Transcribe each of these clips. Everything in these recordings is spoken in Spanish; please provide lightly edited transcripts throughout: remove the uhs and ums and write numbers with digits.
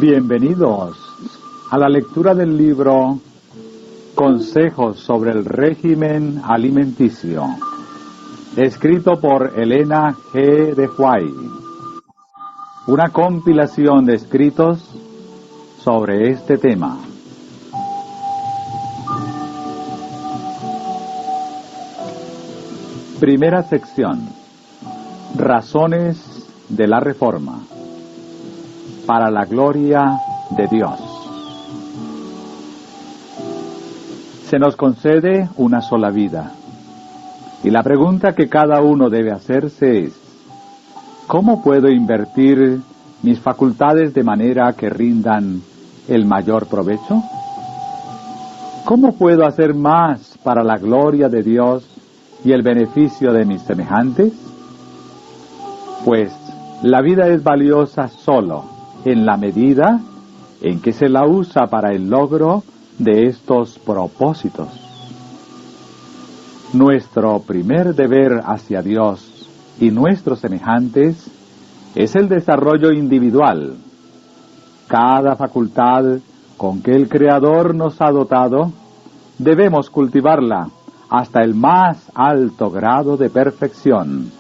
Bienvenidos a la lectura del libro Consejos sobre el régimen alimenticio, escrito por Elena G. de White, una compilación de escritos sobre este tema. Primera sección: Razones de la Reforma. Para la gloria de Dios. Se nos concede una sola vida, y la pregunta que cada uno debe hacerse es: ¿cómo puedo invertir mis facultades de manera que rindan el mayor provecho? ¿Cómo puedo hacer más para la gloria de Dios y el beneficio de mis semejantes? Pues la vida es valiosa solo en la medida en que se la usa para el logro de estos propósitos. Nuestro primer deber hacia Dios y nuestros semejantes es el desarrollo individual. Cada facultad con que el Creador nos ha dotado, debemos cultivarla hasta el más alto grado de perfección,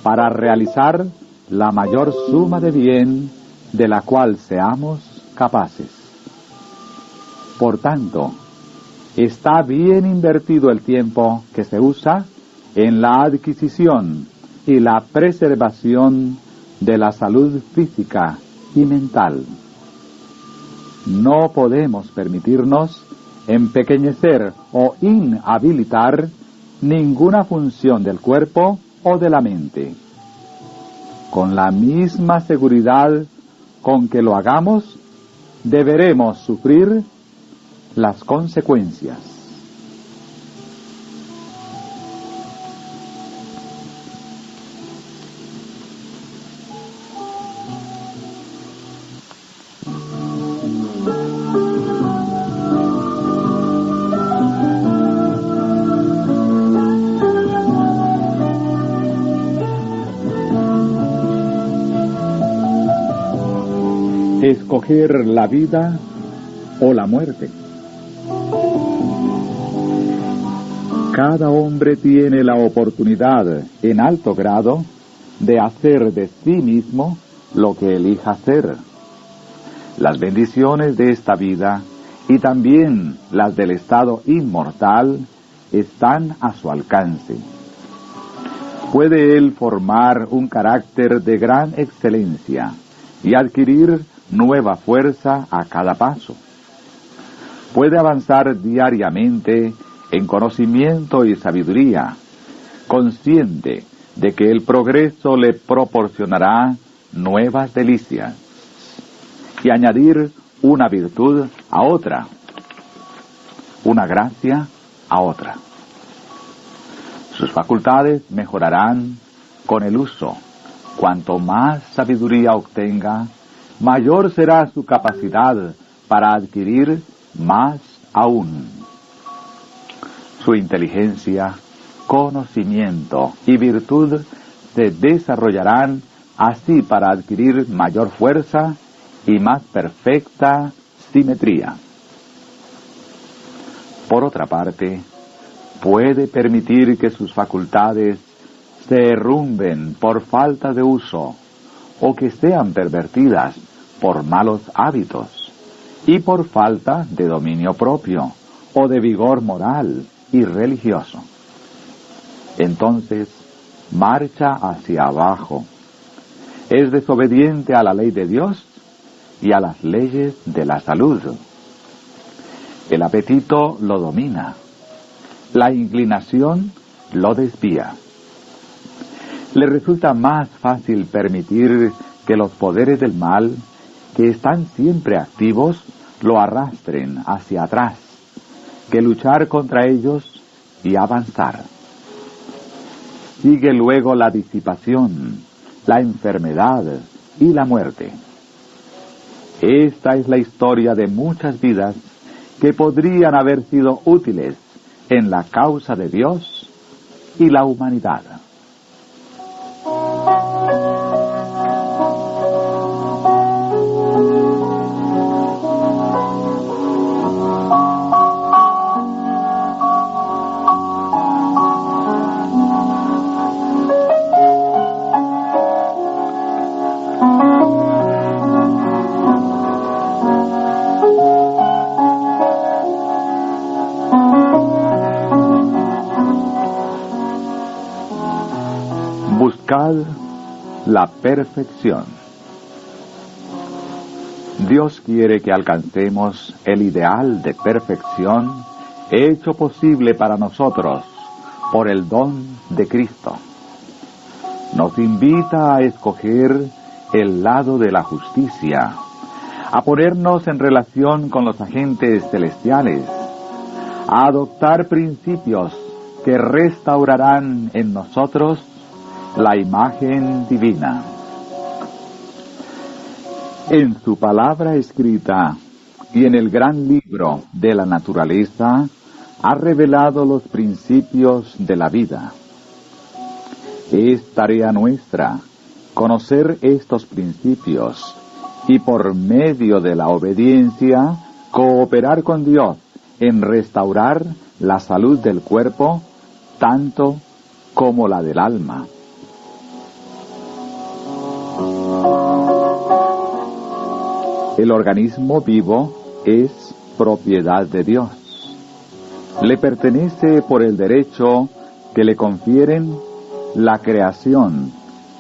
para realizar la mayor suma de bien de la cual seamos capaces. Por tanto, está bien invertido el tiempo que se usa en la adquisición y la preservación de la salud física y mental. No podemos permitirnos empequeñecer o inhabilitar ninguna función del cuerpo o de la mente. Con la misma seguridad con que lo hagamos, deberemos sufrir las consecuencias. Escoger la vida o la muerte. Cada hombre tiene la oportunidad, en alto grado, de hacer de sí mismo lo que elija hacer. Las bendiciones de esta vida y también las del estado inmortal están a su alcance. Puede él formar un carácter de gran excelencia y adquirir nueva fuerza a cada paso. Puede avanzar diariamente en conocimiento y sabiduría, consciente de que el progreso le proporcionará nuevas delicias, y añadir una virtud a otra, una gracia a otra. Sus facultades mejorarán con el uso. Cuanto más sabiduría obtenga, mayor será su capacidad para adquirir más aún. Su inteligencia, conocimiento y virtud se desarrollarán así para adquirir mayor fuerza y más perfecta simetría. Por otra parte, puede permitir que sus facultades se derrumben por falta de uso, o que sean pervertidas por malos hábitos y por falta de dominio propio o de vigor moral y religioso. Entonces, marcha hacia abajo. Es desobediente a la ley de Dios y a las leyes de la salud. El apetito lo domina. La inclinación lo desvía. Le resulta más fácil permitir que los poderes del mal, que están siempre activos, lo arrastren hacia atrás, que luchar contra ellos y avanzar. Sigue luego la disipación, la enfermedad y la muerte. Esta es la historia de muchas vidas que podrían haber sido útiles en la causa de Dios y la humanidad. Buscad la perfección. Dios quiere que alcancemos el ideal de perfección hecho posible para nosotros por el don de Cristo. Nos invita a escoger el lado de la justicia, a ponernos en relación con los agentes celestiales, a adoptar principios que restaurarán en nosotros la imagen divina. En su palabra escrita y en el gran libro de la naturaleza ha revelado los principios de la vida. Es tarea nuestra conocer estos principios y por medio de la obediencia cooperar con Dios en restaurar la salud del cuerpo tanto como la del alma. El organismo vivo es propiedad de Dios. Le pertenece por el derecho que le confieren la creación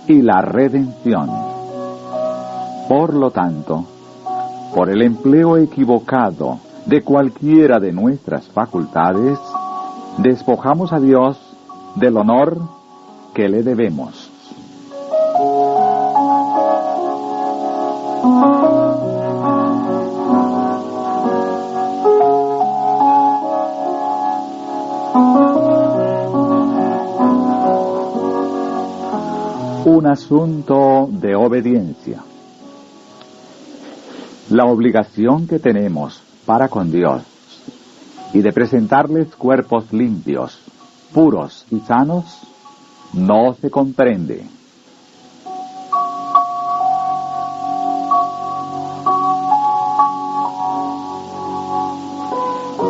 y la redención. Por lo tanto, por el empleo equivocado de cualquiera de nuestras facultades, despojamos a Dios del honor que le debemos. Un asunto de obediencia. La obligación que tenemos para con Dios y de presentarles cuerpos limpios, puros y sanos, no se comprende.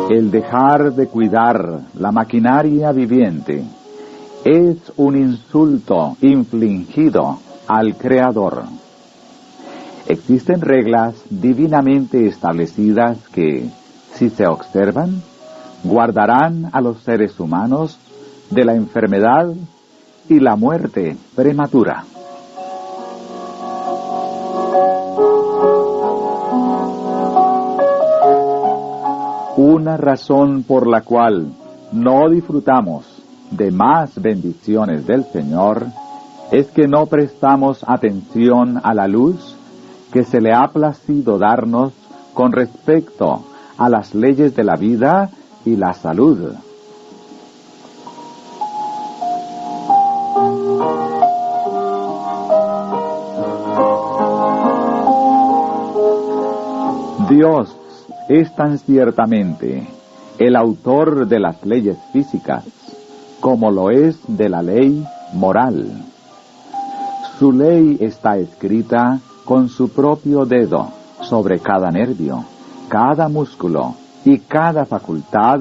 El dejar de cuidar la maquinaria viviente es un insulto infligido al Creador. Existen reglas divinamente establecidas que, si se observan, guardarán a los seres humanos de la enfermedad y la muerte prematura. Una razón por la cual no disfrutamos de más bendiciones del Señor es que no prestamos atención a la luz que se le ha placido darnos con respecto a las leyes de la vida y la salud. Dios es tan ciertamente el autor de las leyes físicas como lo es de la ley moral. Su ley está escrita con su propio dedo sobre cada nervio, cada músculo y cada facultad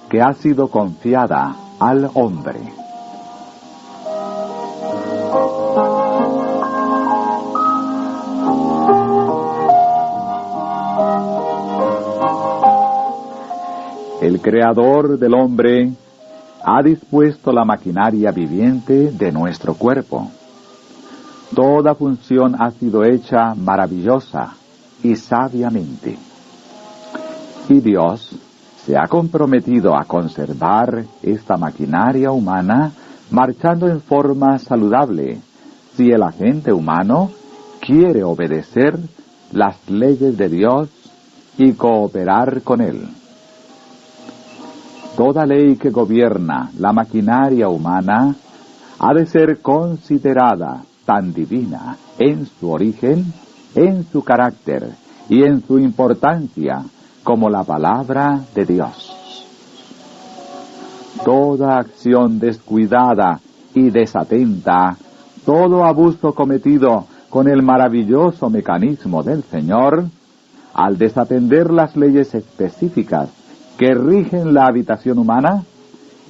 que ha sido confiada al hombre. El Creador del hombre ha dispuesto la maquinaria viviente de nuestro cuerpo. Toda función ha sido hecha maravillosa y sabiamente. Y Dios se ha comprometido a conservar esta maquinaria humana marchando en forma saludable si el agente humano quiere obedecer las leyes de Dios y cooperar con Él. Toda ley que gobierna la maquinaria humana ha de ser considerada tan divina en su origen, en su carácter y en su importancia como la palabra de Dios. Toda acción descuidada y desatenta, todo abuso cometido con el maravilloso mecanismo del Señor, al desatender las leyes específicas que rigen la habitación humana,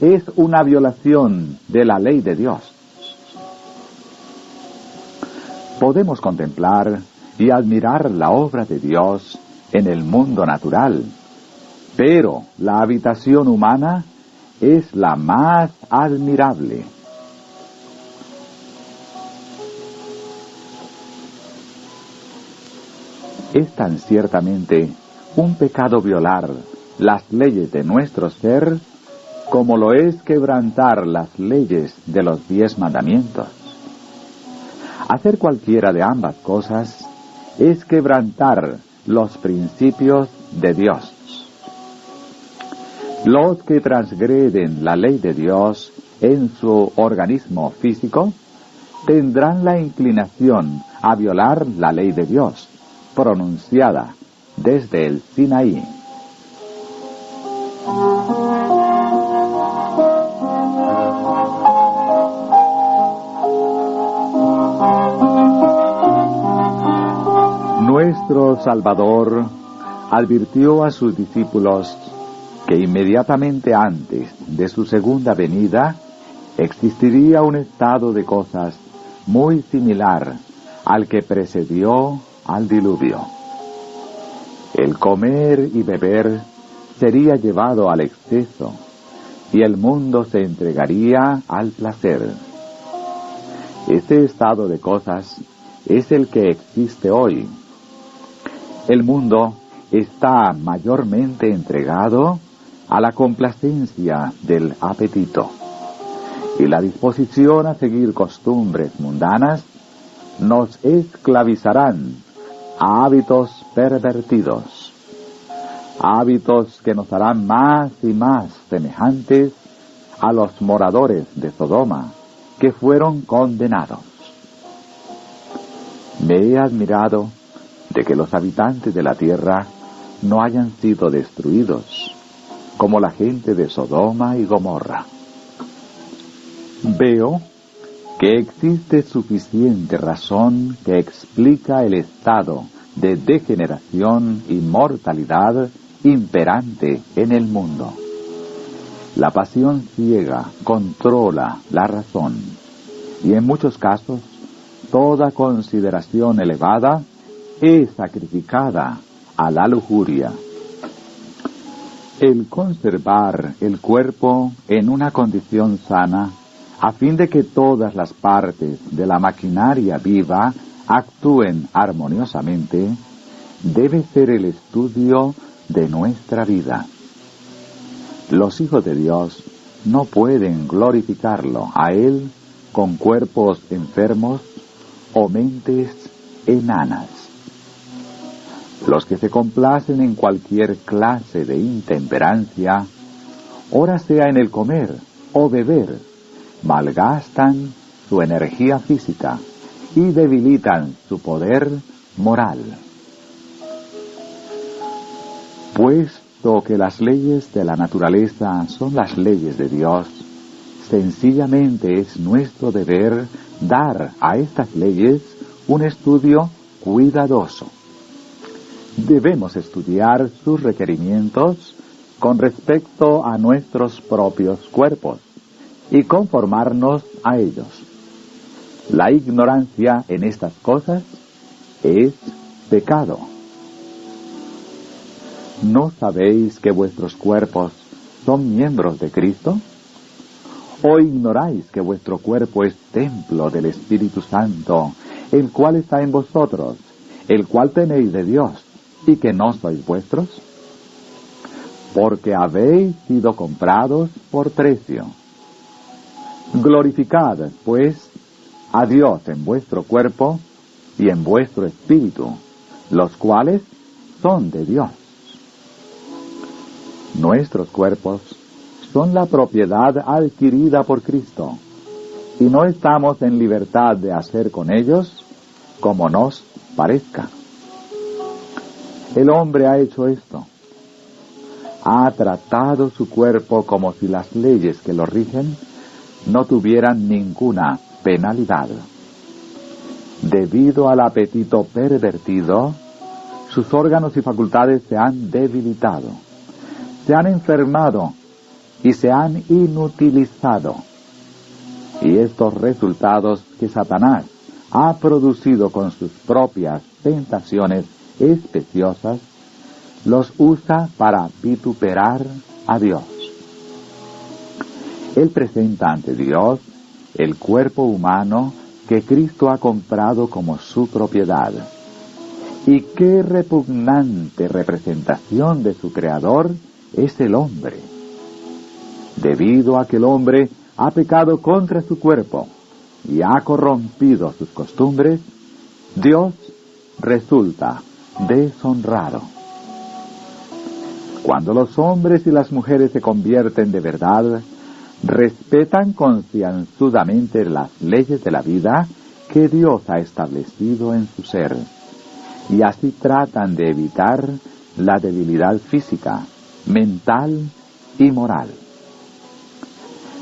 es una violación de la ley de Dios. Podemos contemplar y admirar la obra de Dios en el mundo natural, pero la habitación humana es la más admirable. Es tan ciertamente un pecado violar las leyes de nuestro ser como lo es quebrantar las leyes de los 10 mandamientos. Hacer cualquiera de ambas cosas es quebrantar los principios de Dios. Los que transgreden la ley de Dios en su organismo físico tendrán la inclinación a violar la ley de Dios, pronunciada desde el Sinaí. Nuestro Salvador advirtió a sus discípulos que inmediatamente antes de su segunda venida existiría un estado de cosas muy similar al que precedió al diluvio. El comer y beber sería llevado al exceso y el mundo se entregaría al placer. Este estado de cosas es el que existe hoy. El mundo está mayormente entregado a la complacencia del apetito, y la disposición a seguir costumbres mundanas nos esclavizarán a hábitos pervertidos, hábitos que nos harán más y más semejantes a los moradores de Sodoma que fueron condenados. Me he admirado de que los habitantes de la tierra no hayan sido destruidos, como la gente de Sodoma y Gomorra. Veo que existe suficiente razón que explica el estado de degeneración y mortalidad imperante en el mundo. La pasión ciega controla la razón, y en muchos casos toda consideración elevada es sacrificada a la lujuria. El conservar el cuerpo en una condición sana, a fin de que todas las partes de la maquinaria viva actúen armoniosamente, debe ser el estudio de nuestra vida. Los hijos de Dios no pueden glorificarlo a Él con cuerpos enfermos o mentes enanas. Los que se complacen en cualquier clase de intemperancia, ora sea en el comer o beber, malgastan su energía física y debilitan su poder moral. Puesto que las leyes de la naturaleza son las leyes de Dios, sencillamente es nuestro deber dar a estas leyes un estudio cuidadoso. Debemos estudiar sus requerimientos con respecto a nuestros propios cuerpos y conformarnos a ellos. La ignorancia en estas cosas es pecado. ¿No sabéis que vuestros cuerpos son miembros de Cristo? ¿O ignoráis que vuestro cuerpo es templo del Espíritu Santo, el cual está en vosotros, el cual tenéis de Dios, y que no sois vuestros? Porque habéis sido comprados por precio. Glorificad, pues, a Dios en vuestro cuerpo y en vuestro espíritu, los cuales son de Dios. Nuestros cuerpos son la propiedad adquirida por Cristo, y no estamos en libertad de hacer con ellos como nos parezca. El hombre ha hecho esto. Ha tratado su cuerpo como si las leyes que lo rigen no tuvieran ninguna penalidad. Debido al apetito pervertido, sus órganos y facultades se han debilitado, se han enfermado y se han inutilizado. Y estos resultados que Satanás ha producido con sus propias tentaciones especiosas, los usa para vituperar a Dios. Él presenta ante Dios el cuerpo humano que Cristo ha comprado como su propiedad. Y qué repugnante representación de su Creador es el hombre. Debido a que el hombre ha pecado contra su cuerpo y ha corrompido sus costumbres, Dios resulta deshonrado. Cuando los hombres y las mujeres se convierten de verdad, respetan concienzudamente las leyes de la vida que Dios ha establecido en su ser, y así tratan de evitar la debilidad física, mental y moral.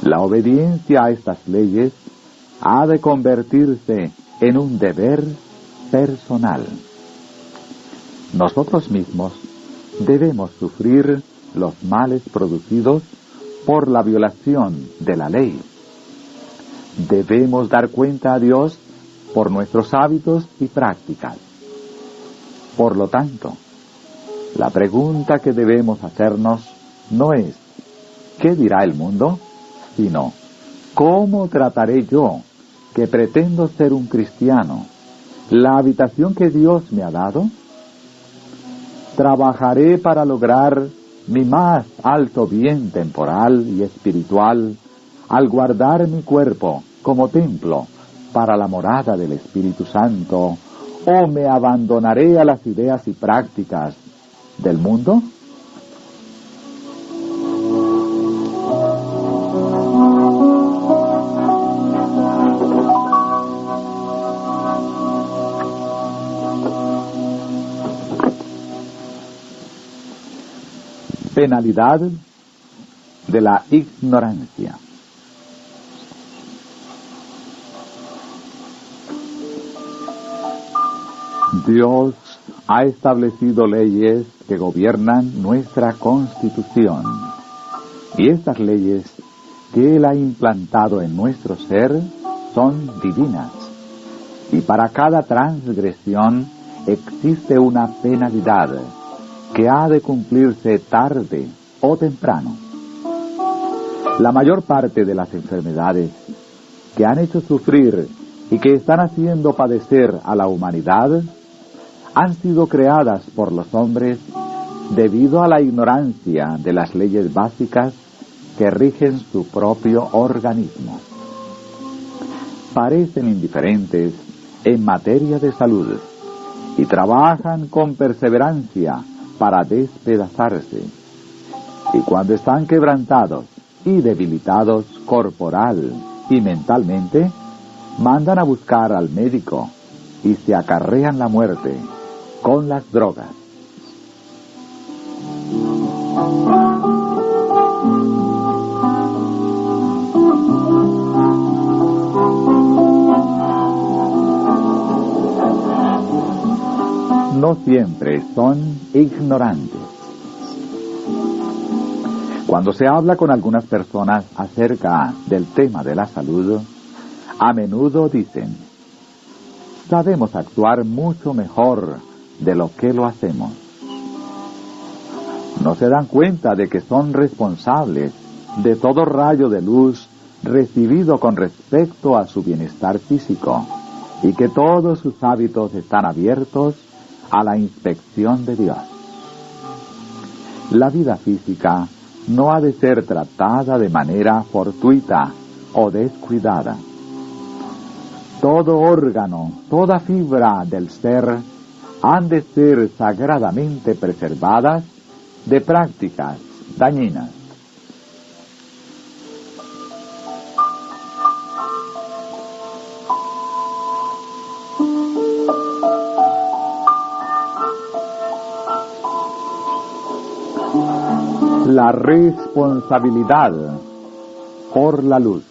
La obediencia a estas leyes ha de convertirse en un deber personal. Nosotros mismos debemos sufrir los males producidos por la violación de la ley. Debemos dar cuenta a Dios por nuestros hábitos y prácticas. Por lo tanto, la pregunta que debemos hacernos no es ¿qué dirá el mundo?, sino ¿cómo trataré yo, que pretendo ser un cristiano, la habitación que Dios me ha dado? Trabajaré para lograr mi más alto bien temporal y espiritual al guardar mi cuerpo como templo para la morada del Espíritu Santo, ¿o me abandonaré a las ideas y prácticas del mundo? Penalidad de la ignorancia. Dios ha establecido leyes que gobiernan nuestra Constitución, y estas leyes que Él ha implantado en nuestro ser son divinas, y para cada transgresión existe una penalidad que ha de cumplirse tarde o temprano. La mayor parte de las enfermedades que han hecho sufrir y que están haciendo padecer a la humanidad han sido creadas por los hombres debido a la ignorancia de las leyes básicas que rigen su propio organismo. Parecen indiferentes en materia de salud y trabajan con perseverancia para despedazarse, y cuando están quebrantados y debilitados corporal y mentalmente, mandan a buscar al médico y se acarrean la muerte con las drogas. No siempre son ignorantes. Cuando se habla con algunas personas acerca del tema de la salud, a menudo dicen: sabemos actuar mucho mejor de lo que lo hacemos. No se dan cuenta de que son responsables de todo rayo de luz recibido con respecto a su bienestar físico, y que todos sus hábitos están abiertos a la inspección de Dios. La vida física no ha de ser tratada de manera fortuita o descuidada. Todo órgano, toda fibra del ser han de ser sagradamente preservadas de prácticas dañinas. La responsabilidad por la luz.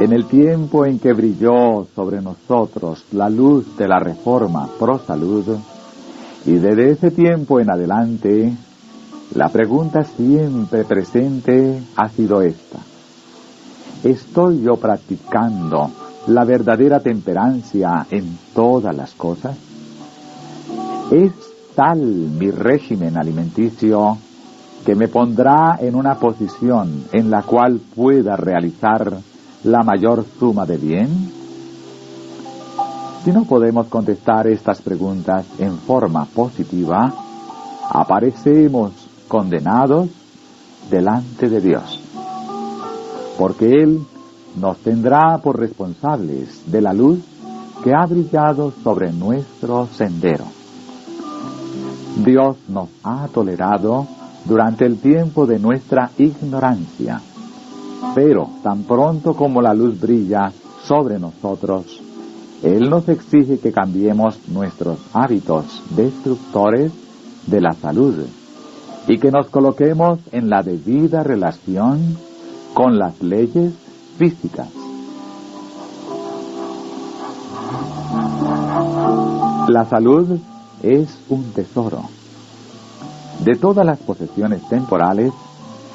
En el tiempo en que brilló sobre nosotros la luz de la Reforma Pro Salud, y desde ese tiempo en adelante, la pregunta siempre presente ha sido esta: ¿estoy yo practicando la verdadera temperancia en todas las cosas? ¿Es tal mi régimen alimenticio que me pondrá en una posición en la cual pueda realizar la mayor suma de bien? Si no podemos contestar estas preguntas en forma positiva, aparecemos condenados delante de Dios, porque Él nos tendrá por responsables de la luz que ha brillado sobre nuestro sendero. Dios nos ha tolerado durante el tiempo de nuestra ignorancia, pero tan pronto como la luz brilla sobre nosotros, Él nos exige que cambiemos nuestros hábitos destructores de la salud y que nos coloquemos en la debida relación con las leyes físicas. La salud es un tesoro. De todas las posesiones temporales,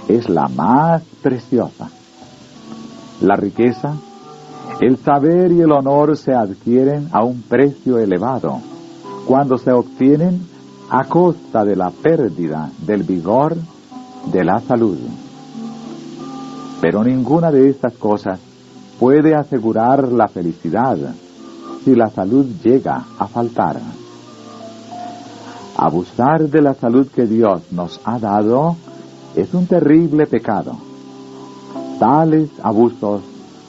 es la más preciosa. La riqueza, el saber y el honor se adquieren a un precio elevado cuando se obtienen a costa de la pérdida del vigor de la salud. Pero ninguna de estas cosas puede asegurar la felicidad si la salud llega a faltar. Abusar de la salud que Dios nos ha dado es un terrible pecado. Tales abusos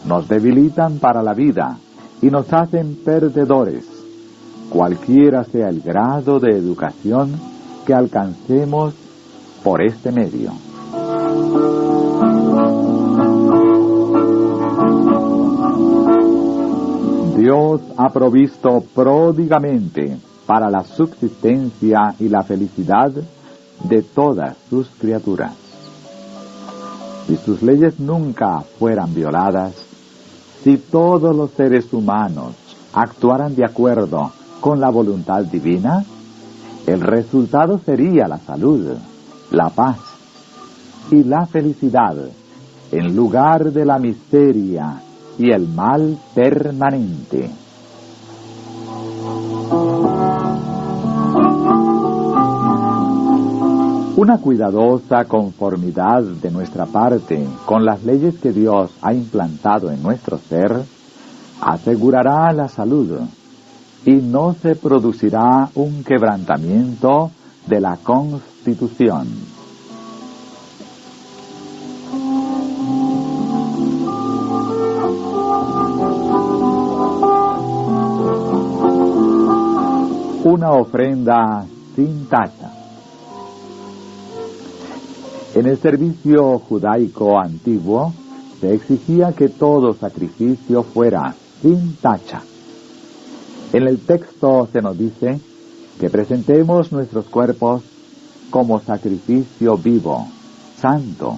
nos debilitan para la vida y nos hacen perdedores, cualquiera sea el grado de educación que alcancemos por este medio. Dios ha provisto pródigamente para la subsistencia y la felicidad de todas sus criaturas. Si sus leyes nunca fueran violadas, si todos los seres humanos actuaran de acuerdo con la voluntad divina, el resultado sería la salud, la paz y la felicidad, en lugar de la miseria y el mal permanente. Una cuidadosa conformidad de nuestra parte con las leyes que Dios ha implantado en nuestro ser asegurará la salud y no se producirá un quebrantamiento de la Constitución. Una ofrenda sin tacha. En el servicio judaico antiguo se exigía que todo sacrificio fuera sin tacha. En el texto se nos dice que presentemos nuestros cuerpos como sacrificio vivo, santo,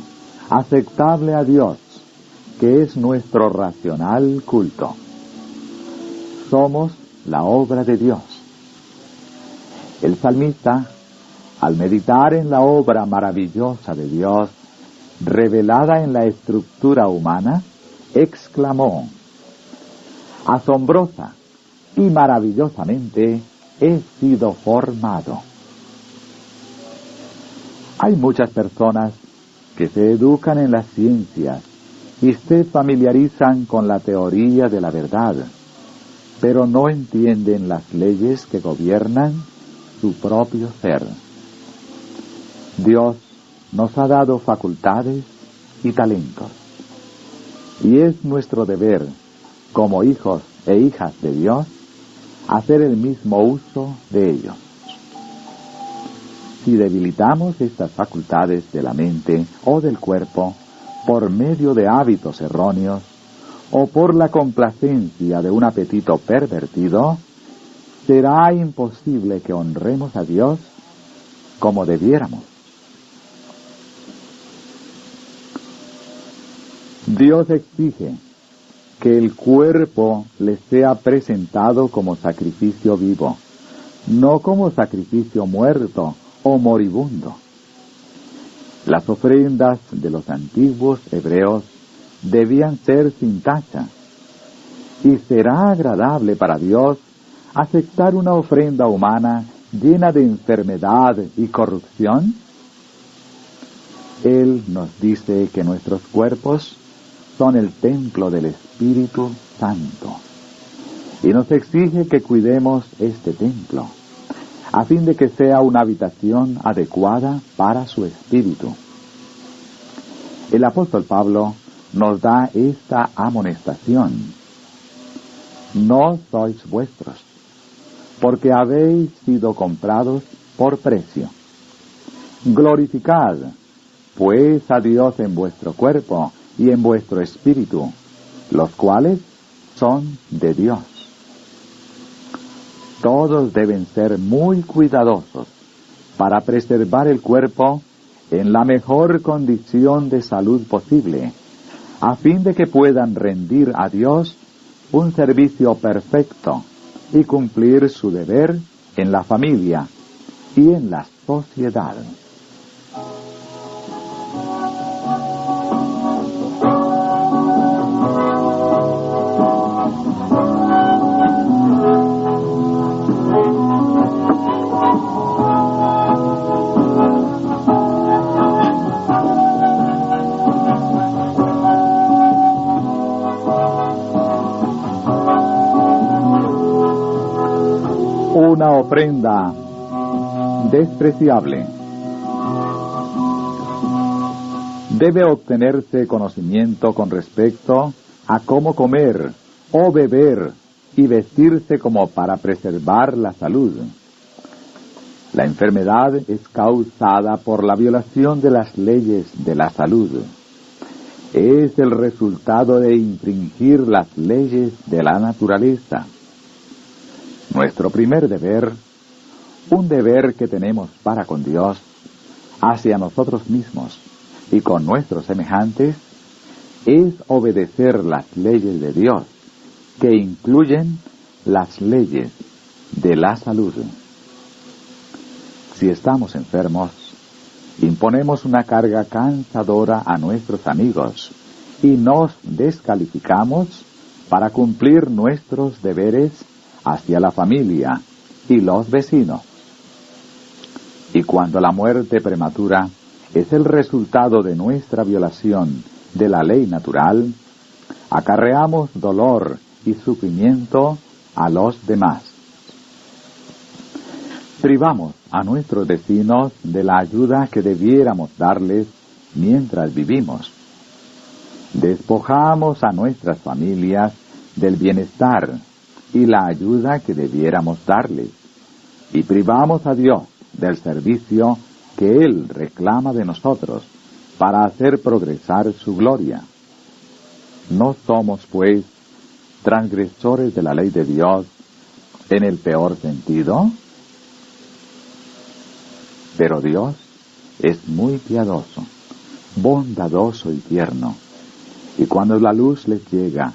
aceptable a Dios, que es nuestro racional culto. Somos la obra de Dios. El salmista, al meditar en la obra maravillosa de Dios, revelada en la estructura humana, exclamó: asombrosa y maravillosamente he sido formado. Hay muchas personas que se educan en las ciencias y se familiarizan con la teoría de la verdad, pero no entienden las leyes que gobiernan su propio ser. Dios nos ha dado facultades y talentos, y es nuestro deber, como hijos e hijas de Dios, hacer el mismo uso de ellos. Si debilitamos estas facultades de la mente o del cuerpo por medio de hábitos erróneos o por la complacencia de un apetito pervertido, será imposible que honremos a Dios como debiéramos. Dios exige que el cuerpo le sea presentado como sacrificio vivo, no como sacrificio muerto o moribundo. Las ofrendas de los antiguos hebreos debían ser sin tacha, y será agradable para Dios aceptar una ofrenda humana llena de enfermedad y corrupción. Él nos dice que nuestros cuerpos son el templo del Espíritu Santo, y nos exige que cuidemos este templo, a fin de que sea una habitación adecuada para su Espíritu. El apóstol Pablo nos da esta amonestación: no sois vuestros, porque habéis sido comprados por precio. Glorificad, pues, a Dios en vuestro cuerpo y en vuestro espíritu, los cuales son de Dios. Todos deben ser muy cuidadosos para preservar el cuerpo en la mejor condición de salud posible, a fin de que puedan rendir a Dios un servicio perfecto y cumplir su deber en la familia y en la sociedad. Una ofrenda despreciable. Debe obtenerse conocimiento con respecto a cómo comer o beber y vestirse como para preservar la salud. La enfermedad es causada por la violación de las leyes de la salud. Es el resultado de infringir las leyes de la naturaleza. Nuestro primer deber, un deber que tenemos para con Dios, hacia nosotros mismos y con nuestros semejantes, es obedecer las leyes de Dios, que incluyen las leyes de la salud. Si estamos enfermos, imponemos una carga cansadora a nuestros amigos y nos descalificamos para cumplir nuestros deberes hacia la familia y los vecinos. Y cuando la muerte prematura es el resultado de nuestra violación de la ley natural, acarreamos dolor y sufrimiento a los demás. Privamos a nuestros vecinos de la ayuda que debiéramos darles mientras vivimos. Despojamos a nuestras familias del bienestar y la ayuda que debiéramos darles, y privamos a Dios del servicio que Él reclama de nosotros para hacer progresar su gloria. No somos, pues, transgresores de la ley de Dios en el peor sentido, pero Dios es muy piadoso, bondadoso y tierno, y cuando la luz les llega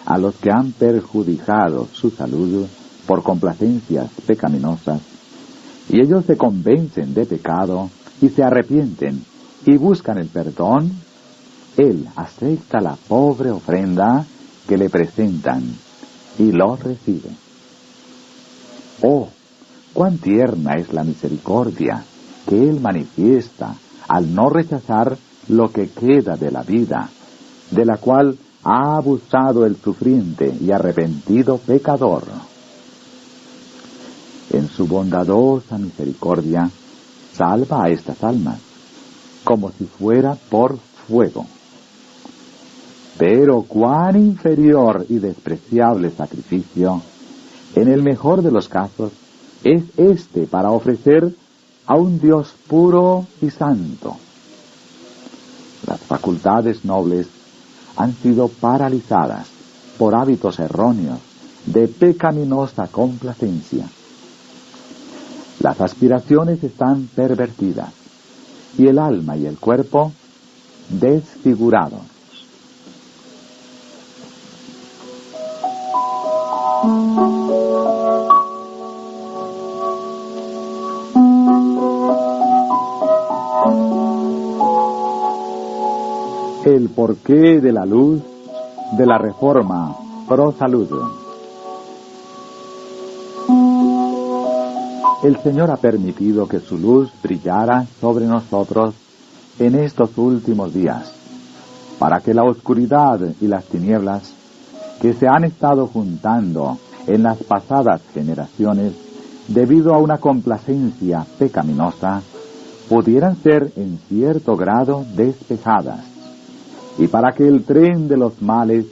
a los que han perjudicado su salud por complacencias pecaminosas, y ellos se convencen de pecado y se arrepienten y buscan el perdón, Él acepta la pobre ofrenda que le presentan y lo recibe. ¡Oh, cuán tierna es la misericordia que Él manifiesta al no rechazar lo que queda de la vida, de la cual ha abusado el sufriente y arrepentido pecador! En su bondadosa misericordia salva a estas almas, como si fuera por fuego. Pero cuán inferior y despreciable sacrificio, en el mejor de los casos, es este para ofrecer a un Dios puro y santo. Las facultades nobles han sido paralizadas por hábitos erróneos de pecaminosa complacencia. Las aspiraciones están pervertidas y el alma y el cuerpo desfigurados. El porqué de la luz de la Reforma Pro Salud. El Señor ha permitido que su luz brillara sobre nosotros en estos últimos días, para que la oscuridad y las tinieblas que se han estado juntando en las pasadas generaciones debido a una complacencia pecaminosa pudieran ser en cierto grado despejadas, y para que el tren de los males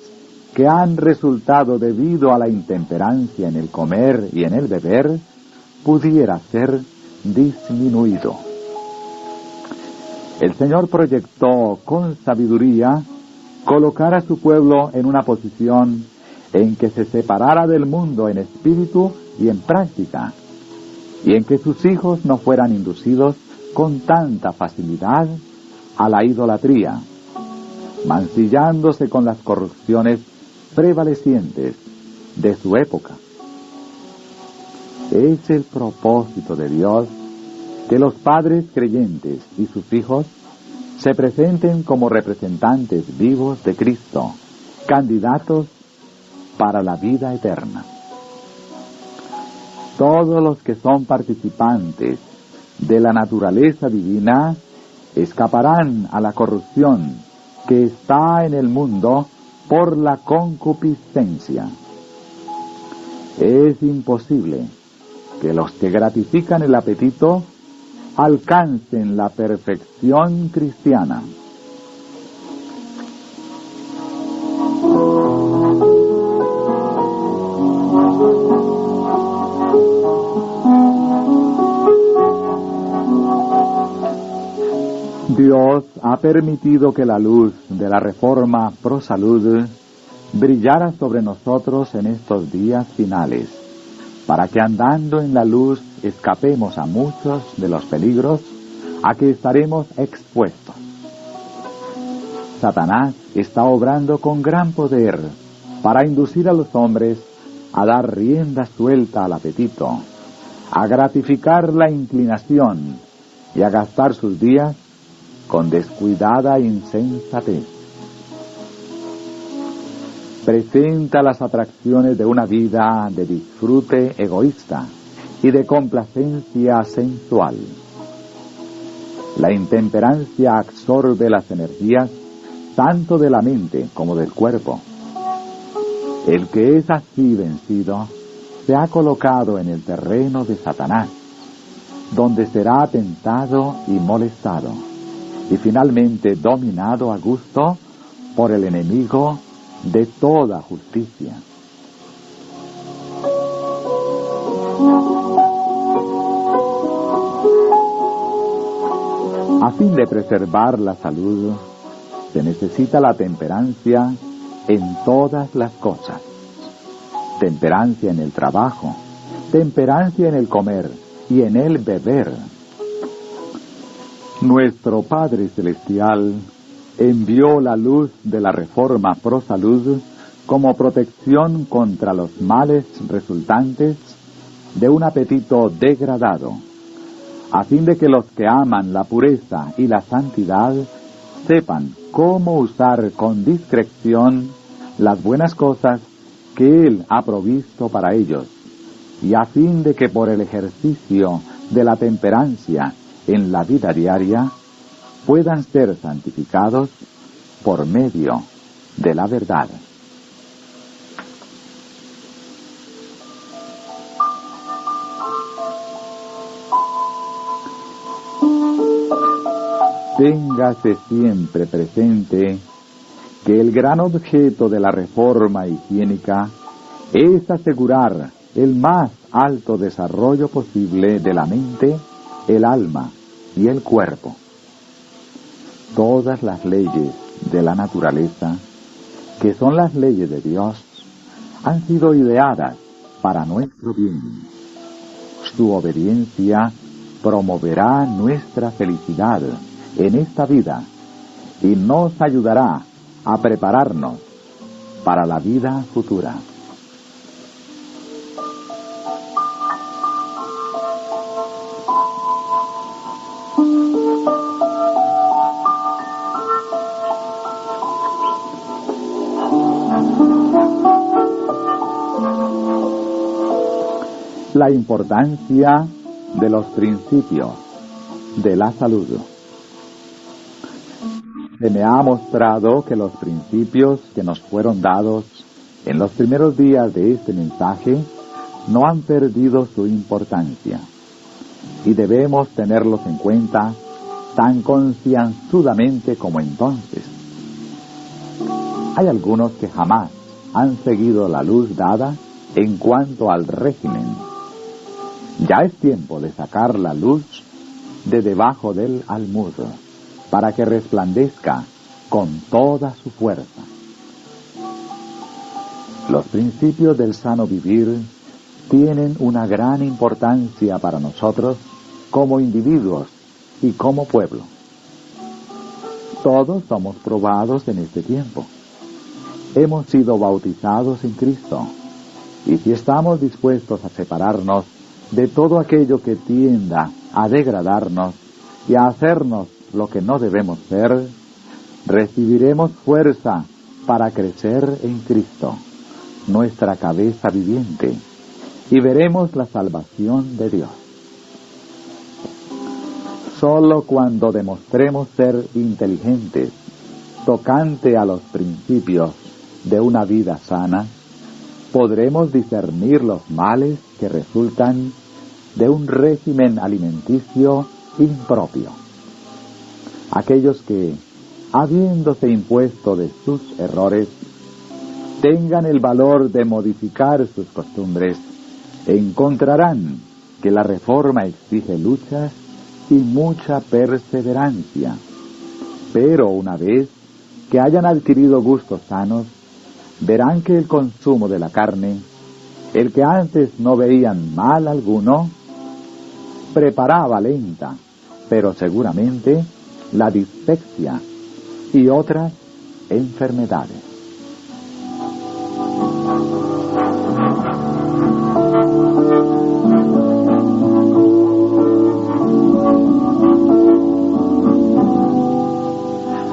que han resultado debido a la intemperancia en el comer y en el beber pudiera ser disminuido. El Señor proyectó con sabiduría colocar a su pueblo en una posición en que se separara del mundo en espíritu y en práctica, y en que sus hijos no fueran inducidos con tanta facilidad a la idolatría, mancillándose con las corrupciones prevalecientes de su época. Es el propósito de Dios que los padres creyentes y sus hijos se presenten como representantes vivos de Cristo, candidatos para la vida eterna. Todos los que son participantes de la naturaleza divina escaparán a la corrupción que está en el mundo por la concupiscencia. Es imposible que los que gratifican el apetito alcancen la perfección cristiana. Dios ha permitido que la luz de la Reforma Pro Salud brillara sobre nosotros en estos días finales, para que andando en la luz escapemos a muchos de los peligros a que estaremos expuestos. Satanás está obrando con gran poder para inducir a los hombres a dar rienda suelta al apetito, a gratificar la inclinación y a gastar sus días con descuidada insensatez. Presenta las atracciones de una vida de disfrute egoísta y de complacencia sensual. La intemperancia absorbe las energías tanto de la mente como del cuerpo. El que es así vencido se ha colocado en el terreno de Satanás, donde será tentado y molestado, y finalmente dominado a gusto por el enemigo de toda justicia. A fin de preservar la salud, se necesita la temperancia en todas las cosas. Temperancia en el trabajo, temperancia en el comer y en el beber. Nuestro Padre Celestial envió la luz de la Reforma Pro Salud como protección contra los males resultantes de un apetito degradado, a fin de que los que aman la pureza y la santidad sepan cómo usar con discreción las buenas cosas que Él ha provisto para ellos, y a fin de que por el ejercicio de la temperancia en la vida diaria puedan ser santificados por medio de la verdad. Téngase siempre presente que el gran objeto de la reforma higiénica es asegurar el más alto desarrollo posible de la mente, el alma y el cuerpo. Todas las leyes de la naturaleza, que son las leyes de Dios, han sido ideadas para nuestro bien. Su obediencia promoverá nuestra felicidad en esta vida y nos ayudará a prepararnos para la vida futura. La importancia de los principios de la salud. Se me ha mostrado que los principios que nos fueron dados en los primeros días de este mensaje no han perdido su importancia y debemos tenerlos en cuenta tan concienzudamente como entonces. Hay algunos que jamás han seguido la luz dada en cuanto al régimen. Ya es tiempo de sacar la luz de debajo del almud para que resplandezca con toda su fuerza. Los principios del sano vivir tienen una gran importancia para nosotros como individuos y como pueblo. Todos somos probados en este tiempo. Hemos sido bautizados en Cristo, y si estamos dispuestos a separarnos de todo aquello que tienda a degradarnos y a hacernos lo que no debemos ser, recibiremos fuerza para crecer en Cristo, nuestra cabeza viviente, y veremos la salvación de Dios. Solo cuando demostremos ser inteligentes tocante a los principios de una vida sana, podremos discernir los males que resultan de un régimen alimenticio impropio. Aquellos que, habiéndose impuesto de sus errores, tengan el valor de modificar sus costumbres, encontrarán que la reforma exige luchas y mucha perseverancia. Pero una vez que hayan adquirido gustos sanos, verán que el consumo de la carne, el que antes no veían mal alguno, preparaba lenta, pero seguramente, la dispepsia y otras enfermedades.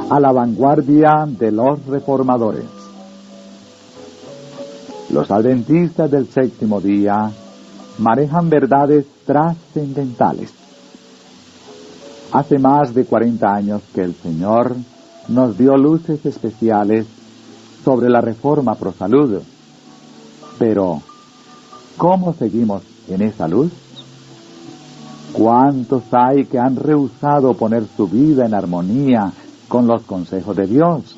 A la vanguardia de los reformadores. Los adventistas del séptimo día manejan verdades trascendentales. Hace más de 40 años que el Señor nos dio luces especiales sobre la reforma pro salud. Pero, ¿cómo seguimos en esa luz? ¿Cuántos hay que han rehusado poner su vida en armonía con los consejos de Dios?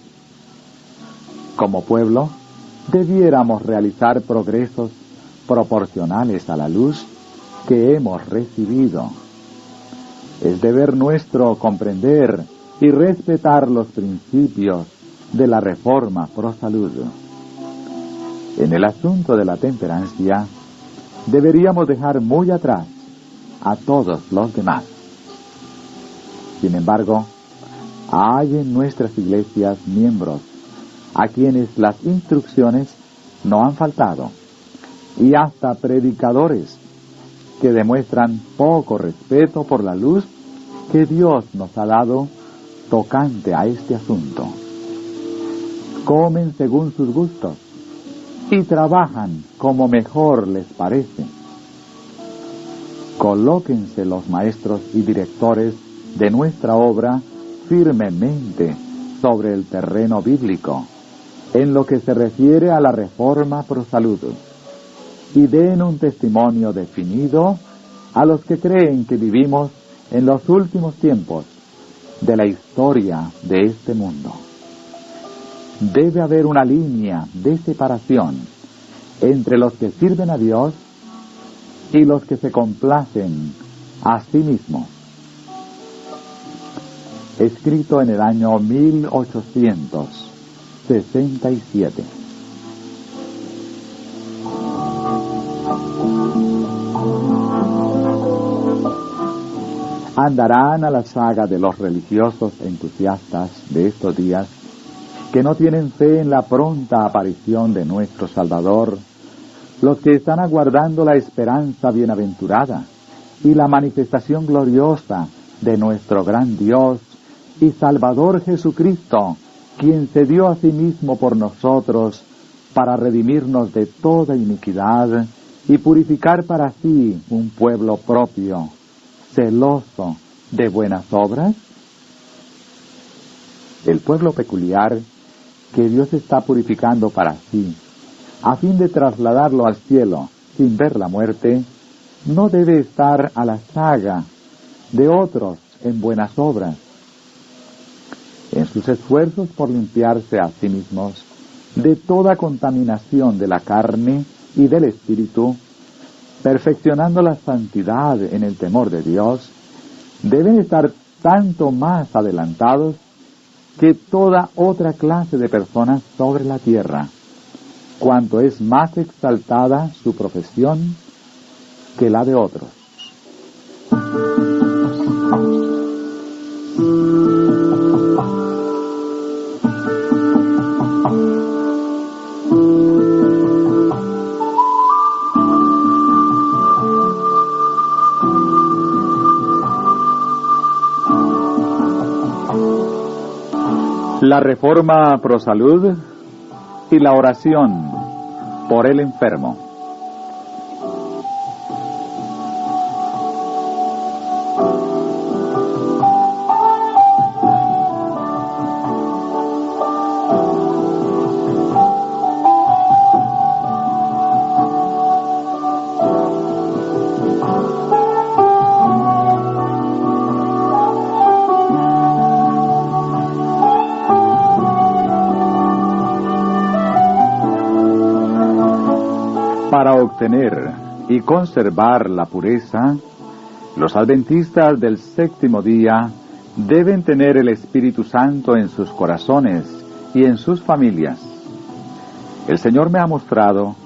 Como pueblo, debiéramos realizar progresos proporcionales a la luz que hemos recibido. Es deber nuestro comprender y respetar los principios de la reforma pro salud. En el asunto de la temperancia, deberíamos dejar muy atrás a todos los demás. Sin embargo, hay en nuestras iglesias miembros a quienes las instrucciones no han faltado, y hasta predicadores que demuestran poco respeto por la luz que Dios nos ha dado tocante a este asunto. Comen según sus gustos y trabajan como mejor les parece. Colóquense los maestros y directores de nuestra obra firmemente sobre el terreno bíblico, en lo que se refiere a la reforma pro salud, y den un testimonio definido a los que creen que vivimos en los últimos tiempos de la historia de este mundo. Debe haber una línea de separación entre los que sirven a Dios y los que se complacen a sí mismos. Escrito en el año 1867. Andarán a la saga de los religiosos entusiastas de estos días que no tienen fe en la pronta aparición de nuestro Salvador, los que están aguardando la esperanza bienaventurada y la manifestación gloriosa de nuestro gran Dios y Salvador Jesucristo, quien se dio a sí mismo por nosotros para redimirnos de toda iniquidad y purificar para sí un pueblo propio, celoso de buenas obras. El pueblo peculiar que Dios está purificando para sí, a fin de trasladarlo al cielo sin ver la muerte, no debe estar a la saga de otros en buenas obras. En sus esfuerzos por limpiarse a sí mismos de toda contaminación de la carne y del espíritu, perfeccionando la santidad en el temor de Dios, deben estar tanto más adelantados que toda otra clase de personas sobre la tierra, cuanto es más exaltada su profesión que la de otros. La reforma pro salud y la oración por el enfermo. Para obtener y conservar la pureza, los adventistas del séptimo día deben tener el Espíritu Santo en sus corazones y en sus familias. El Señor me ha mostrado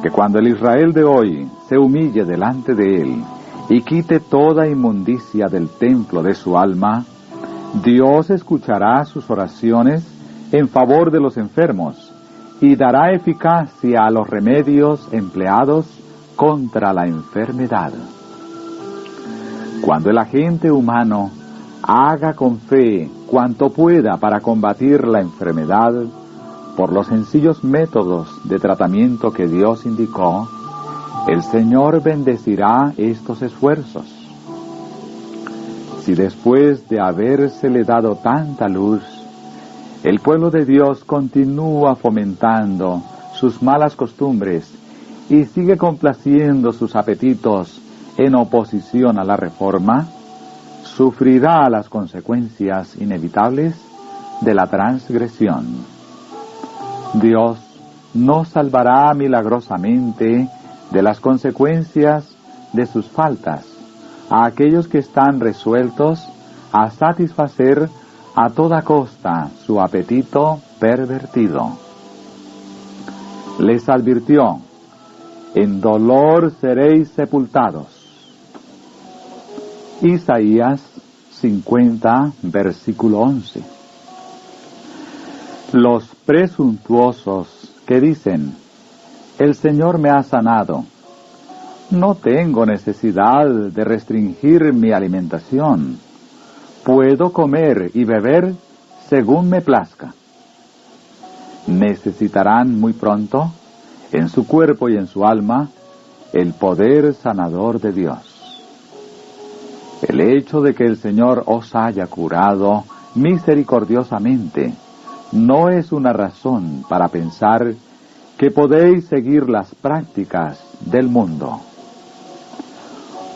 que cuando el Israel de hoy se humille delante de Él y quite toda inmundicia del templo de su alma, Dios escuchará sus oraciones en favor de los enfermos y dará eficacia a los remedios empleados contra la enfermedad. Cuando el agente humano haga con fe cuanto pueda para combatir la enfermedad, por los sencillos métodos de tratamiento que Dios indicó, el Señor bendecirá estos esfuerzos. Si después de habérsele dado tanta luz, el pueblo de Dios continúa fomentando sus malas costumbres y sigue complaciendo sus apetitos en oposición a la reforma, sufrirá las consecuencias inevitables de la transgresión. Dios no salvará milagrosamente de las consecuencias de sus faltas a aquellos que están resueltos a satisfacer a toda costa su apetito pervertido. Les advirtió: en dolor seréis sepultados. Isaías 50, versículo 11. Los presuntuosos que dicen: el Señor me ha sanado, no tengo necesidad de restringir mi alimentación, puedo comer y beber según me plazca. Necesitarán muy pronto, en su cuerpo y en su alma, el poder sanador de Dios. El hecho de que el Señor os haya curado misericordiosamente no es una razón para pensar que podéis seguir las prácticas del mundo.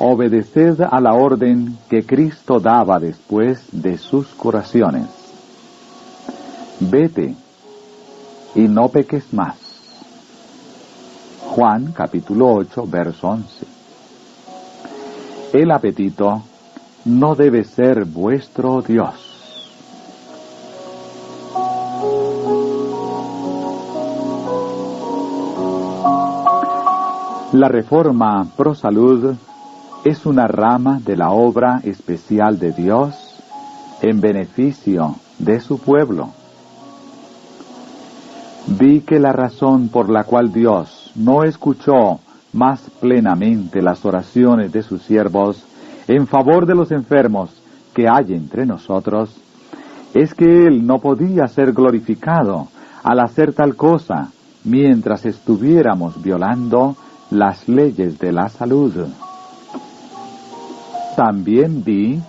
Obedeced a la orden que Cristo daba después de sus curaciones. Vete y no peques más. Juan capítulo 8, verso 11. El apetito no debe ser vuestro Dios. La reforma pro salud es una rama de la obra especial de Dios en beneficio de su pueblo. Vi que la razón por la cual Dios no escuchó más plenamente las oraciones de sus siervos en favor de los enfermos que hay entre nosotros, es que Él no podía ser glorificado al hacer tal cosa mientras estuviéramos violando las leyes de la salud. También vi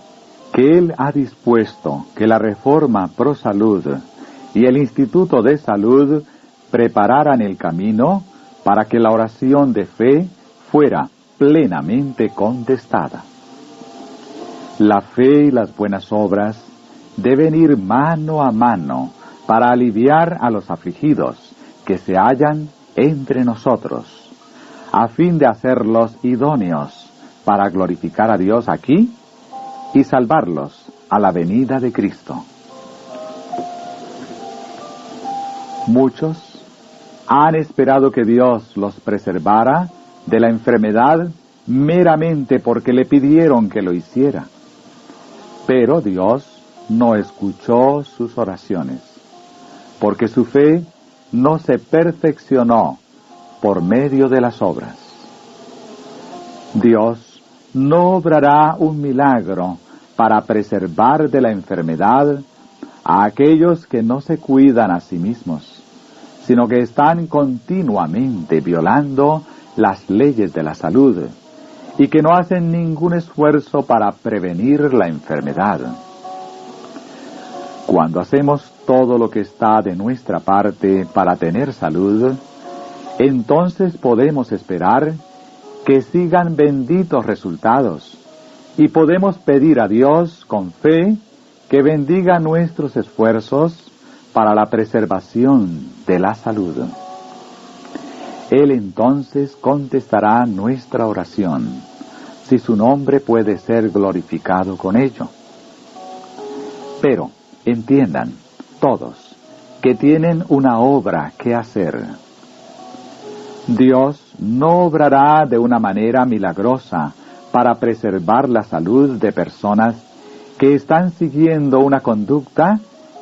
que Él ha dispuesto que la Reforma Pro Salud y el Instituto de Salud prepararan el camino para que la oración de fe fuera plenamente contestada. La fe y las buenas obras deben ir mano a mano para aliviar a los afligidos que se hallan entre nosotros, a fin de hacerlos idóneos para glorificar a Dios aquí y salvarlos a la venida de Cristo. Muchos han esperado que Dios los preservara de la enfermedad meramente porque le pidieron que lo hiciera. Pero Dios no escuchó sus oraciones, porque su fe no se perfeccionó por medio de las obras. Dios no obrará un milagro para preservar de la enfermedad a aquellos que no se cuidan a sí mismos, sino que están continuamente violando las leyes de la salud y que no hacen ningún esfuerzo para prevenir la enfermedad. Cuando hacemos todo lo que está de nuestra parte para tener salud, entonces podemos esperar que sigan benditos resultados y podemos pedir a Dios con fe que bendiga nuestros esfuerzos para la preservación de la salud. Él entonces contestará nuestra oración, si su nombre puede ser glorificado con ello. Pero entiendan, todos, que tienen una obra que hacer. Dios no obrará de una manera milagrosa para preservar la salud de personas que están siguiendo una conducta